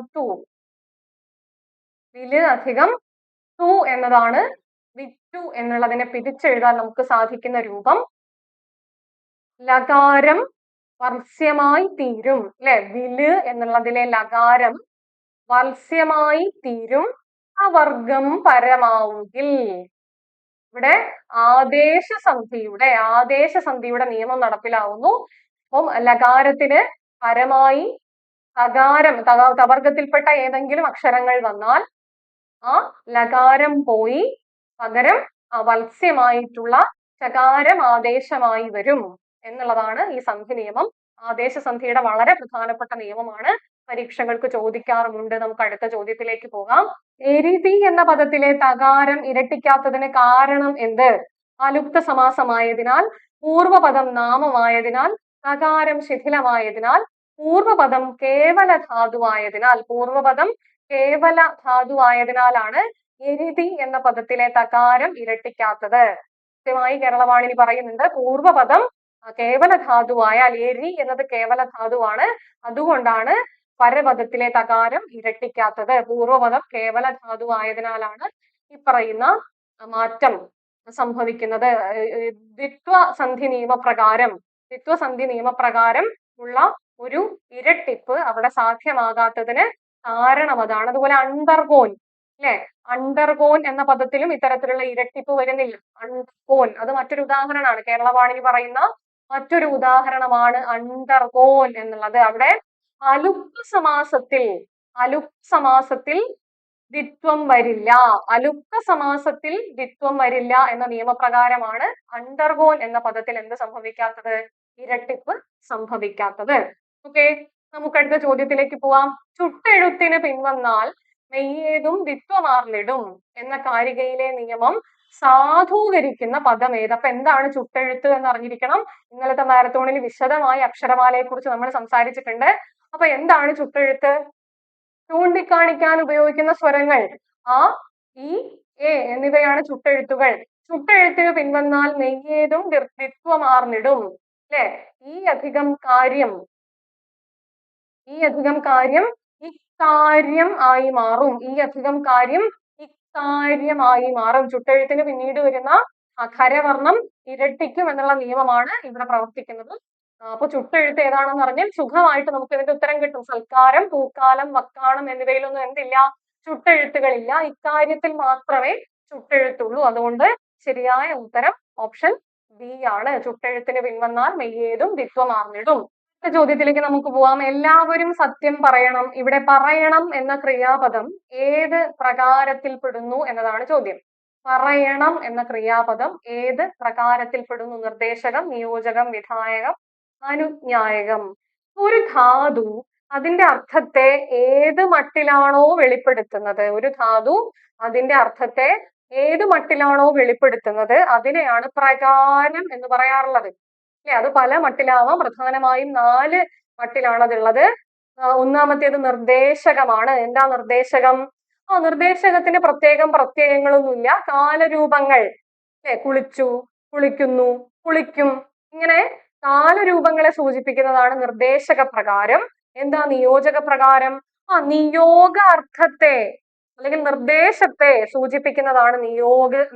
[SPEAKER 1] ടു എന്നതാണ് വിറ്റു എന്നുള്ളതിനെ പിരിച്ചെഴുതാൻ നമുക്ക് സാധിക്കുന്ന രൂപം ലകാരം വത്സ്യമായി തീരും. അല്ലെ, വില് എന്നുള്ളതിലെ ലകാരം വത്സ്യമായി തീരും അവർഗം പരമാവുകിൽ. ഇവിടെ ആദേശസന്ധിയുടെ നിയമം നടപ്പിലാവുന്നു. അപ്പം ലകാരത്തിന് പരമായി തവർഗത്തിൽപ്പെട്ട ഏതെങ്കിലും അക്ഷരങ്ങൾ വന്നാൽ ആ ലകാരം പോയി പകരം വത്സ്യമായിട്ടുള്ള ചകാരം ആദേശമായി വരും എന്നുള്ളതാണ് ഈ സന്ധി നിയമം. ആദേശസന്ധിയുടെ വളരെ പ്രധാനപ്പെട്ട നിയമമാണ്, പരീക്ഷകൾക്ക് ചോദിക്കാറുമുണ്ട്. നമുക്ക് അടുത്ത ചോദ്യത്തിലേക്ക് പോകാം. എരിതി എന്ന പദത്തിലെ തകാരം ഇരട്ടിക്കാത്തതിന് കാരണം എന്ത്? അലുപ്ത സമാസമായതിനാൽ, പൂർവപദം നാമമായതിനാൽ, തകാരം ശിഥിലമായതിനാൽ, പൂർവപദം കേവല ധാതുവായതിനാലാണ് എരിതി എന്ന പദത്തിലെ തകാരം ഇരട്ടിക്കാത്തത്. കൃത്യമായി കേരളവാണിനി പറയുന്നുണ്ട്, പൂർവപദം കേവല ധാതുവായാൽ, എരി എന്നത് കേവല ധാതുവാണ്, അതുകൊണ്ടാണ് പരപദത്തിലെ തകാരം ഇരട്ടിക്കാത്തത്. പൂർവപദം കേവല ധാതുവായതിനാലാണ് ഈ പറയുന്ന മാറ്റം സംഭവിക്കുന്നത്. ദ്വിത്വസന്ധി നിയമപ്രകാരം ഉള്ള ഒരു ഇരട്ടിപ്പ് അവിടെ സാധ്യമാകാത്തതിന് കാരണം അതാണ്. അതുപോലെ അണ്ടർഗോൻ, അല്ലെ, അണ്ടർഗോൻ എന്ന പദത്തിലും ഇത്തരത്തിലുള്ള ഇരട്ടിപ്പ് വരുന്നില്ല. അണ്ടർഗോൻ അത് മറ്റൊരു ഉദാഹരണമാണ്, കേരളവാണിനി പറയുന്ന മറ്റൊരു ഉദാഹരണമാണ് അണ്ടർഗോൻ എന്നുള്ളത്. അവിടെ അലുപ്ത സമാസത്തിൽ ദ്വിത്വം വരില്ല എന്ന നിയമപ്രകാരമാണ് അണ്ടർഗോൻ എന്ന പദത്തിൽ എന്ത് സംഭവിക്കാത്തത്? ഇരട്ടിപ്പ് സംഭവിക്കാത്തത്. ഓക്കെ, നമുക്ക് അടുത്ത ചോദ്യത്തിലേക്ക് പോവാം. ചുട്ടെഴുത്തിന് പിൻവന്നാൽ മെയ്യേതും ദ്വിത്വമാർന്നിടും എന്ന കാരികയിലെ നിയമം സാധൂകരിക്കുന്ന പദം ഏത്? അപ്പൊ എന്താണ് ചുട്ടെഴുത്ത് എന്ന് അറിഞ്ഞിരിക്കണം. ഇന്നലത്തെ മാരത്തോണിൽ വിശദമായി അക്ഷരമാലയെ കുറിച്ച് നമ്മൾ സംസാരിച്ചിട്ടുണ്ട്. അപ്പൊ എന്താണ് ചുട്ടെഴുത്ത്? ചൂണ്ടിക്കാണിക്കാൻ ഉപയോഗിക്കുന്ന സ്വരങ്ങൾ ആ, ഇ, എ എന്നിവയാണ് ചുട്ടെഴുത്തുകൾ. ചുട്ടെഴുത്തിന് പിൻവന്നാൽ മെയ്യേതും ദ്വിത്വമാർന്നിടും. അല്ലെ, ഈ അധികം കാര്യം ഇക്കാര്യം ആയി മാറും. ചുട്ടെഴുത്തിന് പിന്നീട് വരുന്ന ഖരവർണം ഇരട്ടിക്കും എന്നുള്ള നിയമമാണ് ഇവിടെ പ്രവർത്തിക്കുന്നത്. അപ്പൊ ചുട്ടെഴുത്ത് ഏതാണെന്ന് പറഞ്ഞാൽ സുഖമായിട്ട് നമുക്ക് ഇതിന്റെ ഉത്തരം കിട്ടും. സൽക്കാരം, പൂക്കാലം, വക്കാണം എന്നിവയിലൊന്നും എന്തില്ല? ചുട്ടെഴുത്തുകളില്ല. ഇക്കാര്യത്തിൽ മാത്രമേ ചുട്ടെഴുത്തുള്ളൂ. അതുകൊണ്ട് ശരിയായ ഉത്തരം ഓപ്ഷൻ ബി ആണ്. ചുട്ടെഴുത്തിന് പിൻവന്നാൽ മെയ്യേതും ദ്വിത്വമാർന്നിടും. അടുത്ത ചോദ്യത്തിലേക്ക് നമുക്ക് പോവാം. എല്ലാവരും സത്യം പറയണം. ഇവിടെ പറയണം എന്ന ക്രിയാപദം ഏത് പ്രകാരത്തിൽ പെടുന്നു എന്നതാണ് ചോദ്യം. പറയണം എന്ന ക്രിയാപദം ഏത് പ്രകാരത്തിൽ പെടുന്നു? നിർദ്ദേശകം, നിയോജകം, വിധായകം, അനുജ്ഞായകം. ഒരു ധാതു അതിന്റെ അർത്ഥത്തെ ഏത് മട്ടിലാണോ വെളിപ്പെടുത്തുന്നത്, അതിനെയാണ് പ്രകാരം എന്ന് പറയാറുള്ളത്. അല്ലെ, അത് പല മട്ടിലാവാം. പ്രധാനമായും 4 മട്ടിലാണ് അതുള്ളത്. ഒന്നാമത്തേത് നിർദ്ദേശകമാണ്. എന്താ നിർദ്ദേശകം? നിർദ്ദേശകത്തിന് പ്രത്യയങ്ങളൊന്നുമില്ല. കാലരൂപങ്ങൾ, അല്ലെ, കുളിച്ചു, കുളിക്കുന്നു, കുളിക്കും, ഇങ്ങനെ കാലരൂപങ്ങളെ സൂചിപ്പിക്കുന്നതാണ് നിർദ്ദേശക പ്രകാരം. എന്താ നിയോജക പ്രകാരം? നിയോഗ അർത്ഥത്തെ അല്ലെങ്കിൽ നിർദ്ദേശത്തെ സൂചിപ്പിക്കുന്നതാണ്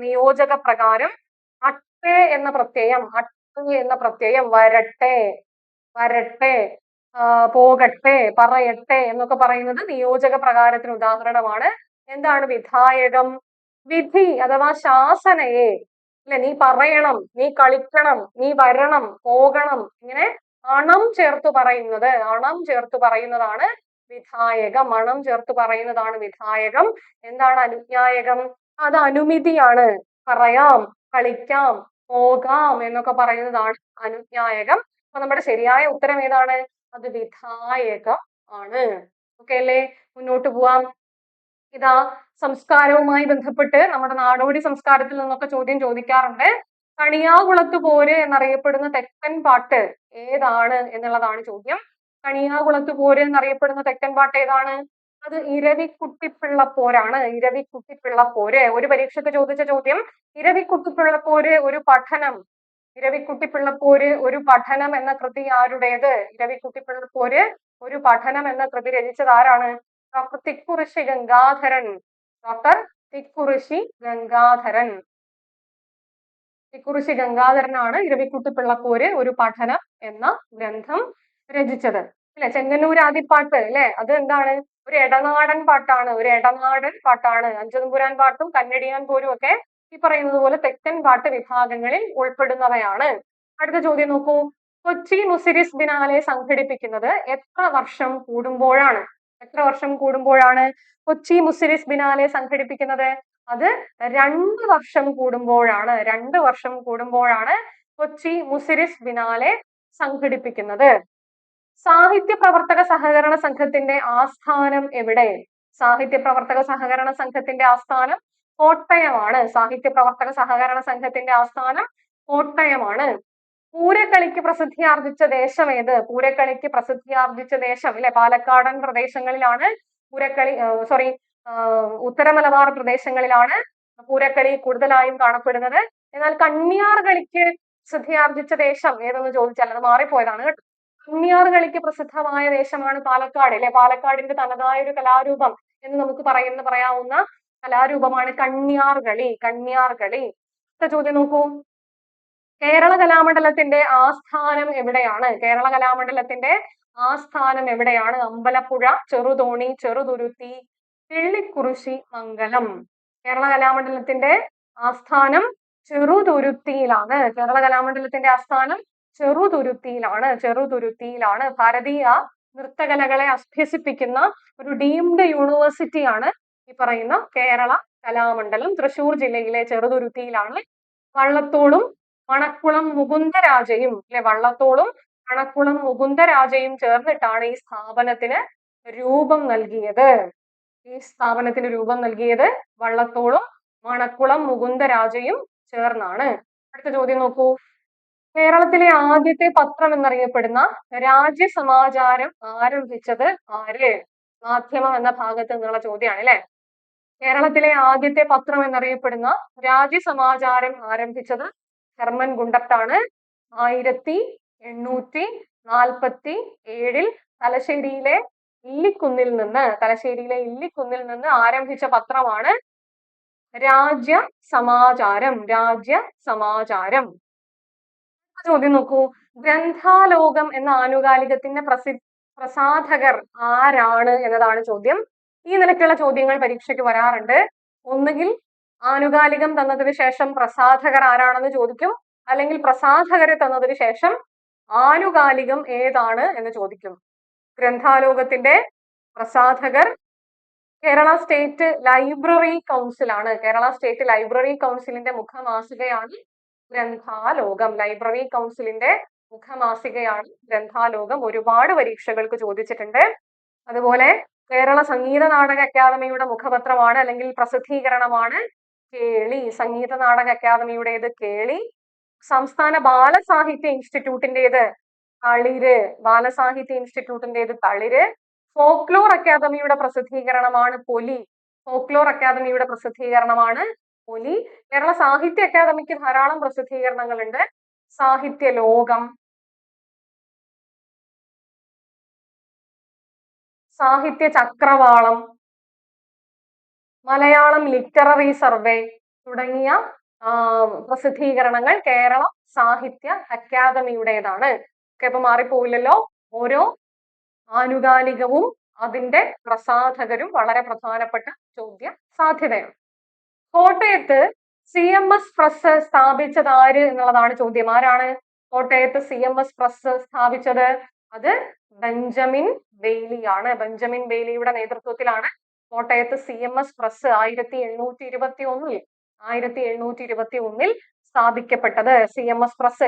[SPEAKER 1] നിയോജക പ്രകാരം. അട്ടെ എന്ന പ്രത്യയം, വരട്ടെ, പോകട്ടെ, പറയട്ടെ എന്നൊക്കെ പറയുന്നത് നിയോജക പ്രകാരത്തിന് ഉദാഹരണമാണ്. എന്താണ് വിധായകം? വിധി അഥവാ ശാസനയെ, അല്ലെ, നീ പറയണം, നീ കളിക്കണം, നീ വരണം, പോകണം, ഇങ്ങനെ അണം ചേർത്ത് പറയുന്നതാണ് വിധായകം. അണം ചേർത്ത് പറയുന്നതാണ് വിധായകം. എന്താണ് അനുജ്ഞായകം? അത് അനുമതിയാണ്. പറയാം, കളിക്കാം, പോകാം എന്നൊക്കെ പറയുന്നതാണ് അനുജ്ഞായകം. അപ്പൊ നമ്മുടെ ശരിയായ ഉത്തരം ഏതാണ്? അത് വിധായകം ആണ്. ഓക്കെ അല്ലേ? മുന്നോട്ട് പോവാം. ഇതാ സംസ്കാരവുമായി ബന്ധപ്പെട്ട് നമ്മുടെ നാടോടി സംസ്കാരത്തിൽ നിന്നൊക്കെ ചോദ്യം ചോദിക്കാറുണ്ട്. കണിയാകുളത്ത് പോര് എന്നറിയപ്പെടുന്ന തെക്കൻ പാട്ട് ഏതാണ് എന്നുള്ളതാണ് ചോദ്യം. കണിയാകുളത്ത് പോര് എന്നറിയപ്പെടുന്ന തെക്കൻ പാട്ട് ഏതാണ്? അത് ഇരവിക്കുട്ടിപ്പിള്ളപ്പോരാണ്. ഇരവിക്കുട്ടിപ്പിള്ളപ്പോര് ഒരു പരീക്ഷയ്ക്ക് ചോദിച്ച ചോദ്യം. ഇരവിക്കുട്ടിപ്പിള്ളപ്പോര് ഒരു പഠനം എന്ന കൃതി ആരുടേത്? ഇരവിക്കുട്ടിപ്പിള്ളപ്പോര് ഒരു പഠനം എന്ന കൃതി രചിച്ചത് ആരാണ്? ഡോക്ടർ തിക്കുറിശി ഗംഗാധരൻ. തിക്കുറിശി ഗംഗാധരനാണ് ഇരവിക്കുട്ടി പിള്ളക്കൂര് ഒരു പഠനം എന്ന ഗ്രന്ഥം രചിച്ചത്. അല്ലെ, ചെങ്ങന്നൂർ ആദിപ്പാട്ട് അല്ലെ, അത് എന്താണ്, ഒരു ഇടനാടൻ പാട്ടാണ്, ഒരു ഇടനാടൻ പാട്ടാണ്. അഞ്ചുതമ്പുരാൻ പാട്ടും കന്നഡിയാൻ പോരും ഒക്കെ ഈ പറയുന്നത് പോലെ തെക്കൻ പാട്ട് വിഭാഗങ്ങളിൽ ഉൾപ്പെടുന്നവയാണ്. അടുത്ത ചോദ്യം നോക്കൂ. കൊച്ചി മുസിരിസ് ബിനാലെ സംഘടിപ്പിക്കുന്നത് എത്ര വർഷം കൂടുമ്പോഴാണ്? എത്ര വർഷം കൂടുമ്പോഴാണ് കൊച്ചി മുസിരിസ് ബിനാലെ സംഘടിപ്പിക്കുന്നത്? അത് 2 വർഷം കൂടുമ്പോഴാണ്. 2 വർഷം കൂടുമ്പോഴാണ് കൊച്ചി മുസിരിസ് ബിനാലെ സംഘടിപ്പിക്കുന്നത്. സാഹിത്യ പ്രവർത്തക സഹകരണ സംഘത്തിന്റെ ആസ്ഥാനം എവിടെ? സാഹിത്യ പ്രവർത്തക സഹകരണ സംഘത്തിന്റെ ആസ്ഥാനം കോട്ടയമാണ്. സാഹിത്യ പ്രവർത്തക സഹകരണ സംഘത്തിന്റെ ആസ്ഥാനം കോട്ടയമാണ്. പൂരക്കളിക്ക് പ്രസിദ്ധിയാർജിച്ച ദേശം ഏത്? പൂരക്കളിക്ക് പ്രസിദ്ധിയാർജിച്ച ദേശം അല്ലെ, പാലക്കാടൻ പ്രദേശങ്ങളിലാണ് പൂരക്കളി, സോറി, ഉത്തര മലബാർ പ്രദേശങ്ങളിലാണ് പൂരക്കളി കൂടുതലായും കാണപ്പെടുന്നത്. എന്നാൽ കണ്ണിയാർ കളിക്ക് പ്രസിദ്ധിയാർജിച്ച ദേശം ഏതെന്ന് ചോദിച്ചാൽ അത് മാറിപ്പോയതാണ് കേട്ടോ. കണ്ണിയാർ കളിക്ക് പ്രസിദ്ധമായ ദേശമാണ് പാലക്കാട് അല്ലെ. പാലക്കാടിന്റെ തനതായ ഒരു കലാരൂപം എന്ന് നമുക്ക് പറയാവുന്ന കലാരൂപമാണ് കണ്ണിയാർ കളി. കണ്ണിയാർ കളി. അടുത്ത ചോദ്യം നോക്കൂ. കേരള കലാമണ്ഡലത്തിന്റെ ആസ്ഥാനം എവിടെയാണ്? കേരള കലാമണ്ഡലത്തിന്റെ ആസ്ഥാനം എവിടെയാണ്? അമ്പലപ്പുഴ, ചെറുതോണി, ചെറുതുരുത്തി, കിള്ളിക്കുറിശി, മംഗലം. കേരള കലാമണ്ഡലത്തിന്റെ ആസ്ഥാനം ചെറുതുരുത്തിയിലാണ്. കേരള കലാമണ്ഡലത്തിന്റെ ആസ്ഥാനം ചെറുതുരുത്തിയിലാണ്. ചെറുതുരുത്തിയിലാണ്. ഭാരതീയ നൃത്തകലകളെ അഭ്യസിപ്പിക്കുന്ന ഒരു ഡീംഡ് യൂണിവേഴ്സിറ്റിയാണ് ഈ പറയുന്ന കേരള കലാമണ്ഡലം. തൃശൂർ ജില്ലയിലെ ചെറുതുരുത്തിയിലാണ്. വള്ളത്തോളും മണക്കുളം മുകുന്ദരാജയും അല്ലെ, വള്ളത്തോളും മണക്കുളം മുകുന്ദരാജയും ചേർന്നിട്ടാണ് ഈ സ്ഥാപനത്തിന് രൂപം നൽകിയത്. ഈ സ്ഥാപനത്തിന് രൂപം നൽകിയത് വള്ളത്തോളും മണക്കുളം മുകുന്ദരാജയും ചേർന്നാണ്. അടുത്ത ചോദ്യം നോക്കൂ. കേരളത്തിലെ ആദ്യത്തെ പത്രം എന്നറിയപ്പെടുന്ന രാജ്യസമാചാരം ആരംഭിച്ചത് ആര്? മാധ്യമം എന്ന ഭാഗത്ത് നിന്നുള്ള ചോദ്യമാണ് അല്ലെ. കേരളത്തിലെ ആദ്യത്തെ പത്രം എന്നറിയപ്പെടുന്ന രാജ്യസമാചാരം ആരംഭിച്ചത് ഹെർമൻ ഗുണ്ടർട്ടാണ്. 1847 തലശ്ശേരിയിലെ ഇല്ലിക്കുന്നിൽ നിന്ന് ആരംഭിച്ച പത്രമാണ് രാജ്യസമാചാരം. രാജ്യസമാചാരം. ചോദ്യം നോക്കൂ. ഗ്രന്ഥാലോകം എന്ന ആനുകാലികത്തിന്റെ പ്രസാധകർ ആരാണ് എന്നതാണ് ചോദ്യം. ഈ നിലയ്ക്കുള്ള ചോദ്യങ്ങൾ പരീക്ഷയ്ക്ക് വരാറുണ്ട്. ഒന്നുകിൽ ആനുകാലികം തന്നതിന് ശേഷം പ്രസാധകർ ആരാണെന്ന് ചോദിക്കും, അല്ലെങ്കിൽ പ്രസാധകരെ തന്നതിന് ശേഷം ആനുകാലികം ഏതാണ് എന്ന് ചോദിക്കും. ഗ്രന്ഥാലോകത്തിന്റെ പ്രസാധകർ കേരള സ്റ്റേറ്റ് ലൈബ്രറി കൗൺസിൽ ആണ്. കേരള സ്റ്റേറ്റ് ലൈബ്രറി കൗൺസിലിന്റെ മുഖമാസികയാണ് ഗ്രന്ഥാലോകം. ലൈബ്രറി കൗൺസിലിന്റെ മുഖമാസികയാണ് ഗ്രന്ഥാലോകം. ഒരുപാട് പരീക്ഷകൾക്ക് ചോദിച്ചിട്ടുണ്ട്. അതുപോലെ കേരള സംഗീത നാടക അക്കാദമിയുടെ മുഖപത്രമാണ് അല്ലെങ്കിൽ പ്രസിദ്ധീകരണമാണ് കേളി. സംഗീത നാടക അക്കാദമിയുടേത് കേളി. സംസ്ഥാന ബാലസാഹിത്യ ഇൻസ്റ്റിറ്റ്യൂട്ടിന്റേത് തളിര്. ബാലസാഹിത്യ ഇൻസ്റ്റിറ്റ്യൂട്ടിന്റേത് തളിര്. ഫോക്ലോർ അക്കാദമിയുടെ പ്രസിദ്ധീകരണമാണ് പൊലി. ഫോക്ലോർ അക്കാദമിയുടെ പ്രസിദ്ധീകരണമാണ് പൊലി. കേരള സാഹിത്യ അക്കാദമിക്ക് ധാരാളം പ്രസിദ്ധീകരണങ്ങളുണ്ട്. സാഹിത്യ ലോകം, സാഹിത്യ ചക്രവാളം, മലയാളം ലിറ്റററി സർവേ തുടങ്ങിയ പ്രസിദ്ധീകരണങ്ങൾ കേരള സാഹിത്യ അക്കാദമിയുടേതാണ്. ഒക്കെ ഇപ്പൊ മാറിപ്പോയില്ലല്ലോ. ഓരോ ആനുകാലികവും അതിന്റെ പ്രസാധകരും വളരെ പ്രധാനപ്പെട്ട ചോദ്യ സാധ്യതയാണ്. കോട്ടയത്ത് CMS പ്രസ് സ്ഥാപിച്ചത് ആര് എന്നുള്ളതാണ് ചോദ്യം. ആരാണ് കോട്ടയത്ത് CMS പ്രസ് സ്ഥാപിച്ചത്? അത് ബെഞ്ചമിൻ ബെയ്ലിയാണ്. ബെഞ്ചമിൻ ബെയ്ലിയുടെ നേതൃത്വത്തിലാണ് കോട്ടയത്ത് CMS പ്രസ് 1721 സ്ഥാപിക്കപ്പെട്ടത്. CMS പ്രസ്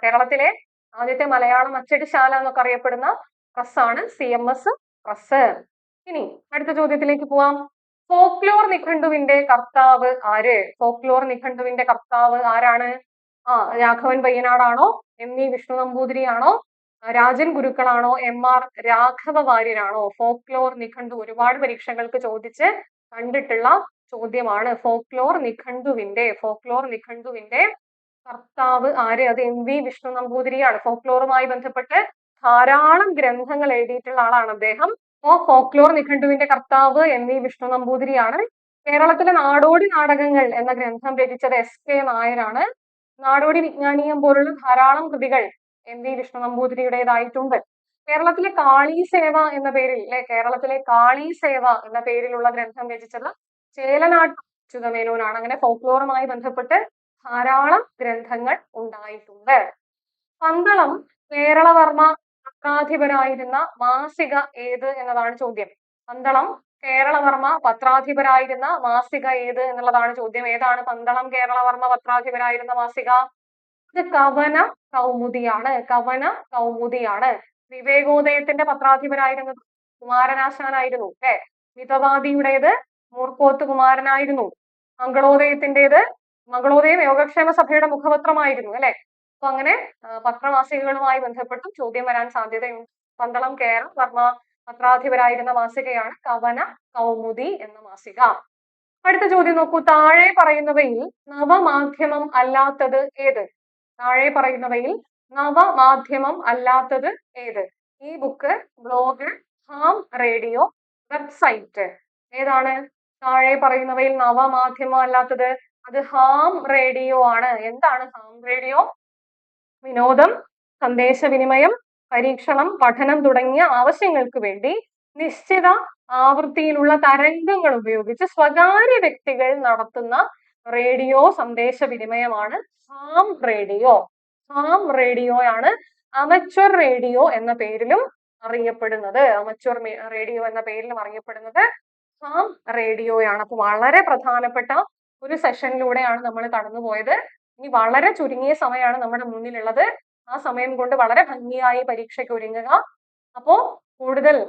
[SPEAKER 1] കേരളത്തിലെ ആദ്യത്തെ മലയാളം അച്ചടിശാല എന്നൊക്കെ അറിയപ്പെടുന്ന പ്രസ്സാണ് CMS പ്രസ്. ഇനി അടുത്ത ചോദ്യത്തിലേക്ക് പോവാം. ഫോക്ലോർ നിഘണ്ടുവിന്റെ കർത്താവ് ആര്? ഫോക്ലോർ നിഘണ്ടുവിന്റെ കർത്താവ് ആരാണ്? Raghavan പയ്യനാടാണോ, ME Vishnu നമ്പൂതിരിയാണോ, Rajan ഗുരുക്കളാണോ, MR Raghava വാര്യരാണോ? Folklore നിഘണ്ടു ഒരുപാട് പരീക്ഷകൾക്ക് ചോദിച്ച് കണ്ടിട്ടുള്ള ചോദ്യമാണ്. ഫോക്ലോർ നിഘണ്ടുവിന്റെ കർത്താവ് ആര്? അത് MV വിഷ്ണു നമ്പൂതിരിയാണ്. ഫോക്ലോറുമായി ബന്ധപ്പെട്ട് ധാരാളം ഗ്രന്ഥങ്ങൾ എഴുതിയിട്ടുള്ള ആളാണ് അദ്ദേഹം. ഫോക്ലോർ നിഘണ്ടുവിന്റെ കർത്താവ് MV വിഷ്ണു നമ്പൂതിരിയാണ്. കേരളത്തിലെ നാടോടി നാടകങ്ങൾ എന്ന ഗ്രന്ഥം രചിച്ചത് SK നായരാണ്. നാടോടി വിജ്ഞാനീയം പോലുള്ള ധാരാളം കൃതികൾ MV വിഷ്ണു നമ്പൂതിരിയുടേതായിട്ടുണ്ട്. കേരളത്തിലെ കാളി സേവ എന്ന പേരിൽ കേരളത്തിലെ കാളി സേവ എന്ന പേരിലുള്ള ഗ്രന്ഥം രചിച്ചത് ചേലനാട്ട് അച്യുതമേനോനാണ്. അങ്ങനെ ഫോക്ലോറുമായി ബന്ധപ്പെട്ട് ധാരാളം ഗ്രന്ഥങ്ങൾ ഉണ്ടായിട്ടുണ്ട്. പന്തളം കേരളവർമ്മ പത്രാധിപരായിരുന്ന മാസിക ഏത് എന്നതാണ് ചോദ്യം. പന്തളം കേരളവർമ്മ പത്രാധിപരായിരുന്ന മാസിക ഏത് എന്നുള്ളതാണ് ചോദ്യം. ഏതാണ് പന്തളം കേരളവർമ്മ പത്രാധിപരായിരുന്ന മാസിക? ഇത് കവന കൗമുദിയാണ്. കവന കൗമുദിയാണ്. വിവേകോദയത്തിന്റെ പത്രാധിപരായിരുന്നത് കുമാരനാശാനായിരുന്നു. അല്ലെ? മിതവാദിയുടേത് മൂർക്കോത്ത് കുമാരനായിരുന്നു. മംഗളോദയം യോഗക്ഷേമ സഭയുടെ മുഖപത്രമായിരുന്നു. അല്ലെ? അപ്പൊ അങ്ങനെ പത്രമാസികകളുമായി ബന്ധപ്പെട്ടും ചോദ്യം വരാൻ സാധ്യതയുണ്ട്. പന്തളം കേരളവർമ്മ പത്രാധിപരായിരുന്ന മാസികയാണ് കവന കൗമുദി എന്ന മാസിക. അടുത്ത ചോദ്യം നോക്കൂ. താഴെ പറയുന്നവയിൽ നവമാധ്യമം അല്ലാത്തത് ഏത്? താഴെ പറയുന്നവയിൽ നവമാധ്യമം അല്ലാത്തത് ഏത്? Ebook, blog, ham radio, website. ഏതാണ് താഴെ പറയുന്നവയിൽ നവമാധ്യമം അല്ലാത്തത്? അത് ഹാം റേഡിയോ ആണ്. എന്താണ് ഹാം റേഡിയോ? വിനോദം, സന്ദേശവിനിമയം, പരീക്ഷണം, പഠനം തുടങ്ങിയ ആവശ്യങ്ങൾക്ക് വേണ്ടി നിശ്ചിത ആവൃത്തിയിലുള്ള തരംഗങ്ങൾ ഉപയോഗിച്ച് സ്വകാര്യ വ്യക്തികൾ നടത്തുന്ന റേഡിയോ സന്ദേശവിനിമയമാണ് ഹാം റേഡിയോ. ഹാം റേഡിയോയാണ് അമച്വർ റേഡിയോ എന്ന പേരിലും അറിയപ്പെടുന്നത്. അമച്വർ റേഡിയോ എന്ന പേരിലും അറിയപ്പെടുന്നത് ഹാം റേഡിയോയാണ്. അപ്പൊ വളരെ പ്രധാനപ്പെട്ട ഒരു സെഷനിലൂടെയാണ് നമ്മൾ കടന്നുപോയത്. ഇനി വളരെ ചുരുങ്ങിയ സമയമാണ് നമ്മുടെ മുന്നിലുള്ളത്. ആ സമയം കൊണ്ട് വളരെ ഭംഗിയായി പരീക്ഷയ്ക്ക് ഒരുങ്ങുക. അപ്പോ കൂടുതൽ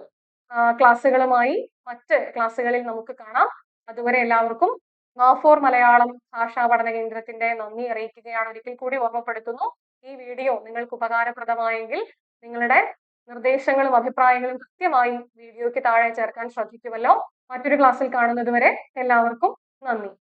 [SPEAKER 1] ക്ലാസ്സുകളുമായി മറ്റ് ക്ലാസ്സുകളിൽ നമുക്ക് കാണാം. അതുവരെ എല്ലാവർക്കും മാഫോർ മലയാളം ഭാഷാ പഠന കേന്ദ്രത്തിന്റെ നന്ദി അറിയിക്കുകയാണ്. ഒരിക്കൽ കൂടി ഓർമ്മപ്പെടുത്തുന്നു, ഈ വീഡിയോ നിങ്ങൾക്ക് ഉപകാരപ്രദമായെങ്കിൽ നിങ്ങളുടെ നിർദ്ദേശങ്ങളും അഭിപ്രായങ്ങളും കൃത്യമായി വീഡിയോയ്ക്ക് താഴെ ചേർക്കാൻ ശ്രദ്ധിക്കുമല്ലോ. മറ്റൊരു ക്ലാസ്സിൽ കാണുന്നത് വരെ എല്ലാവർക്കും നന്ദി.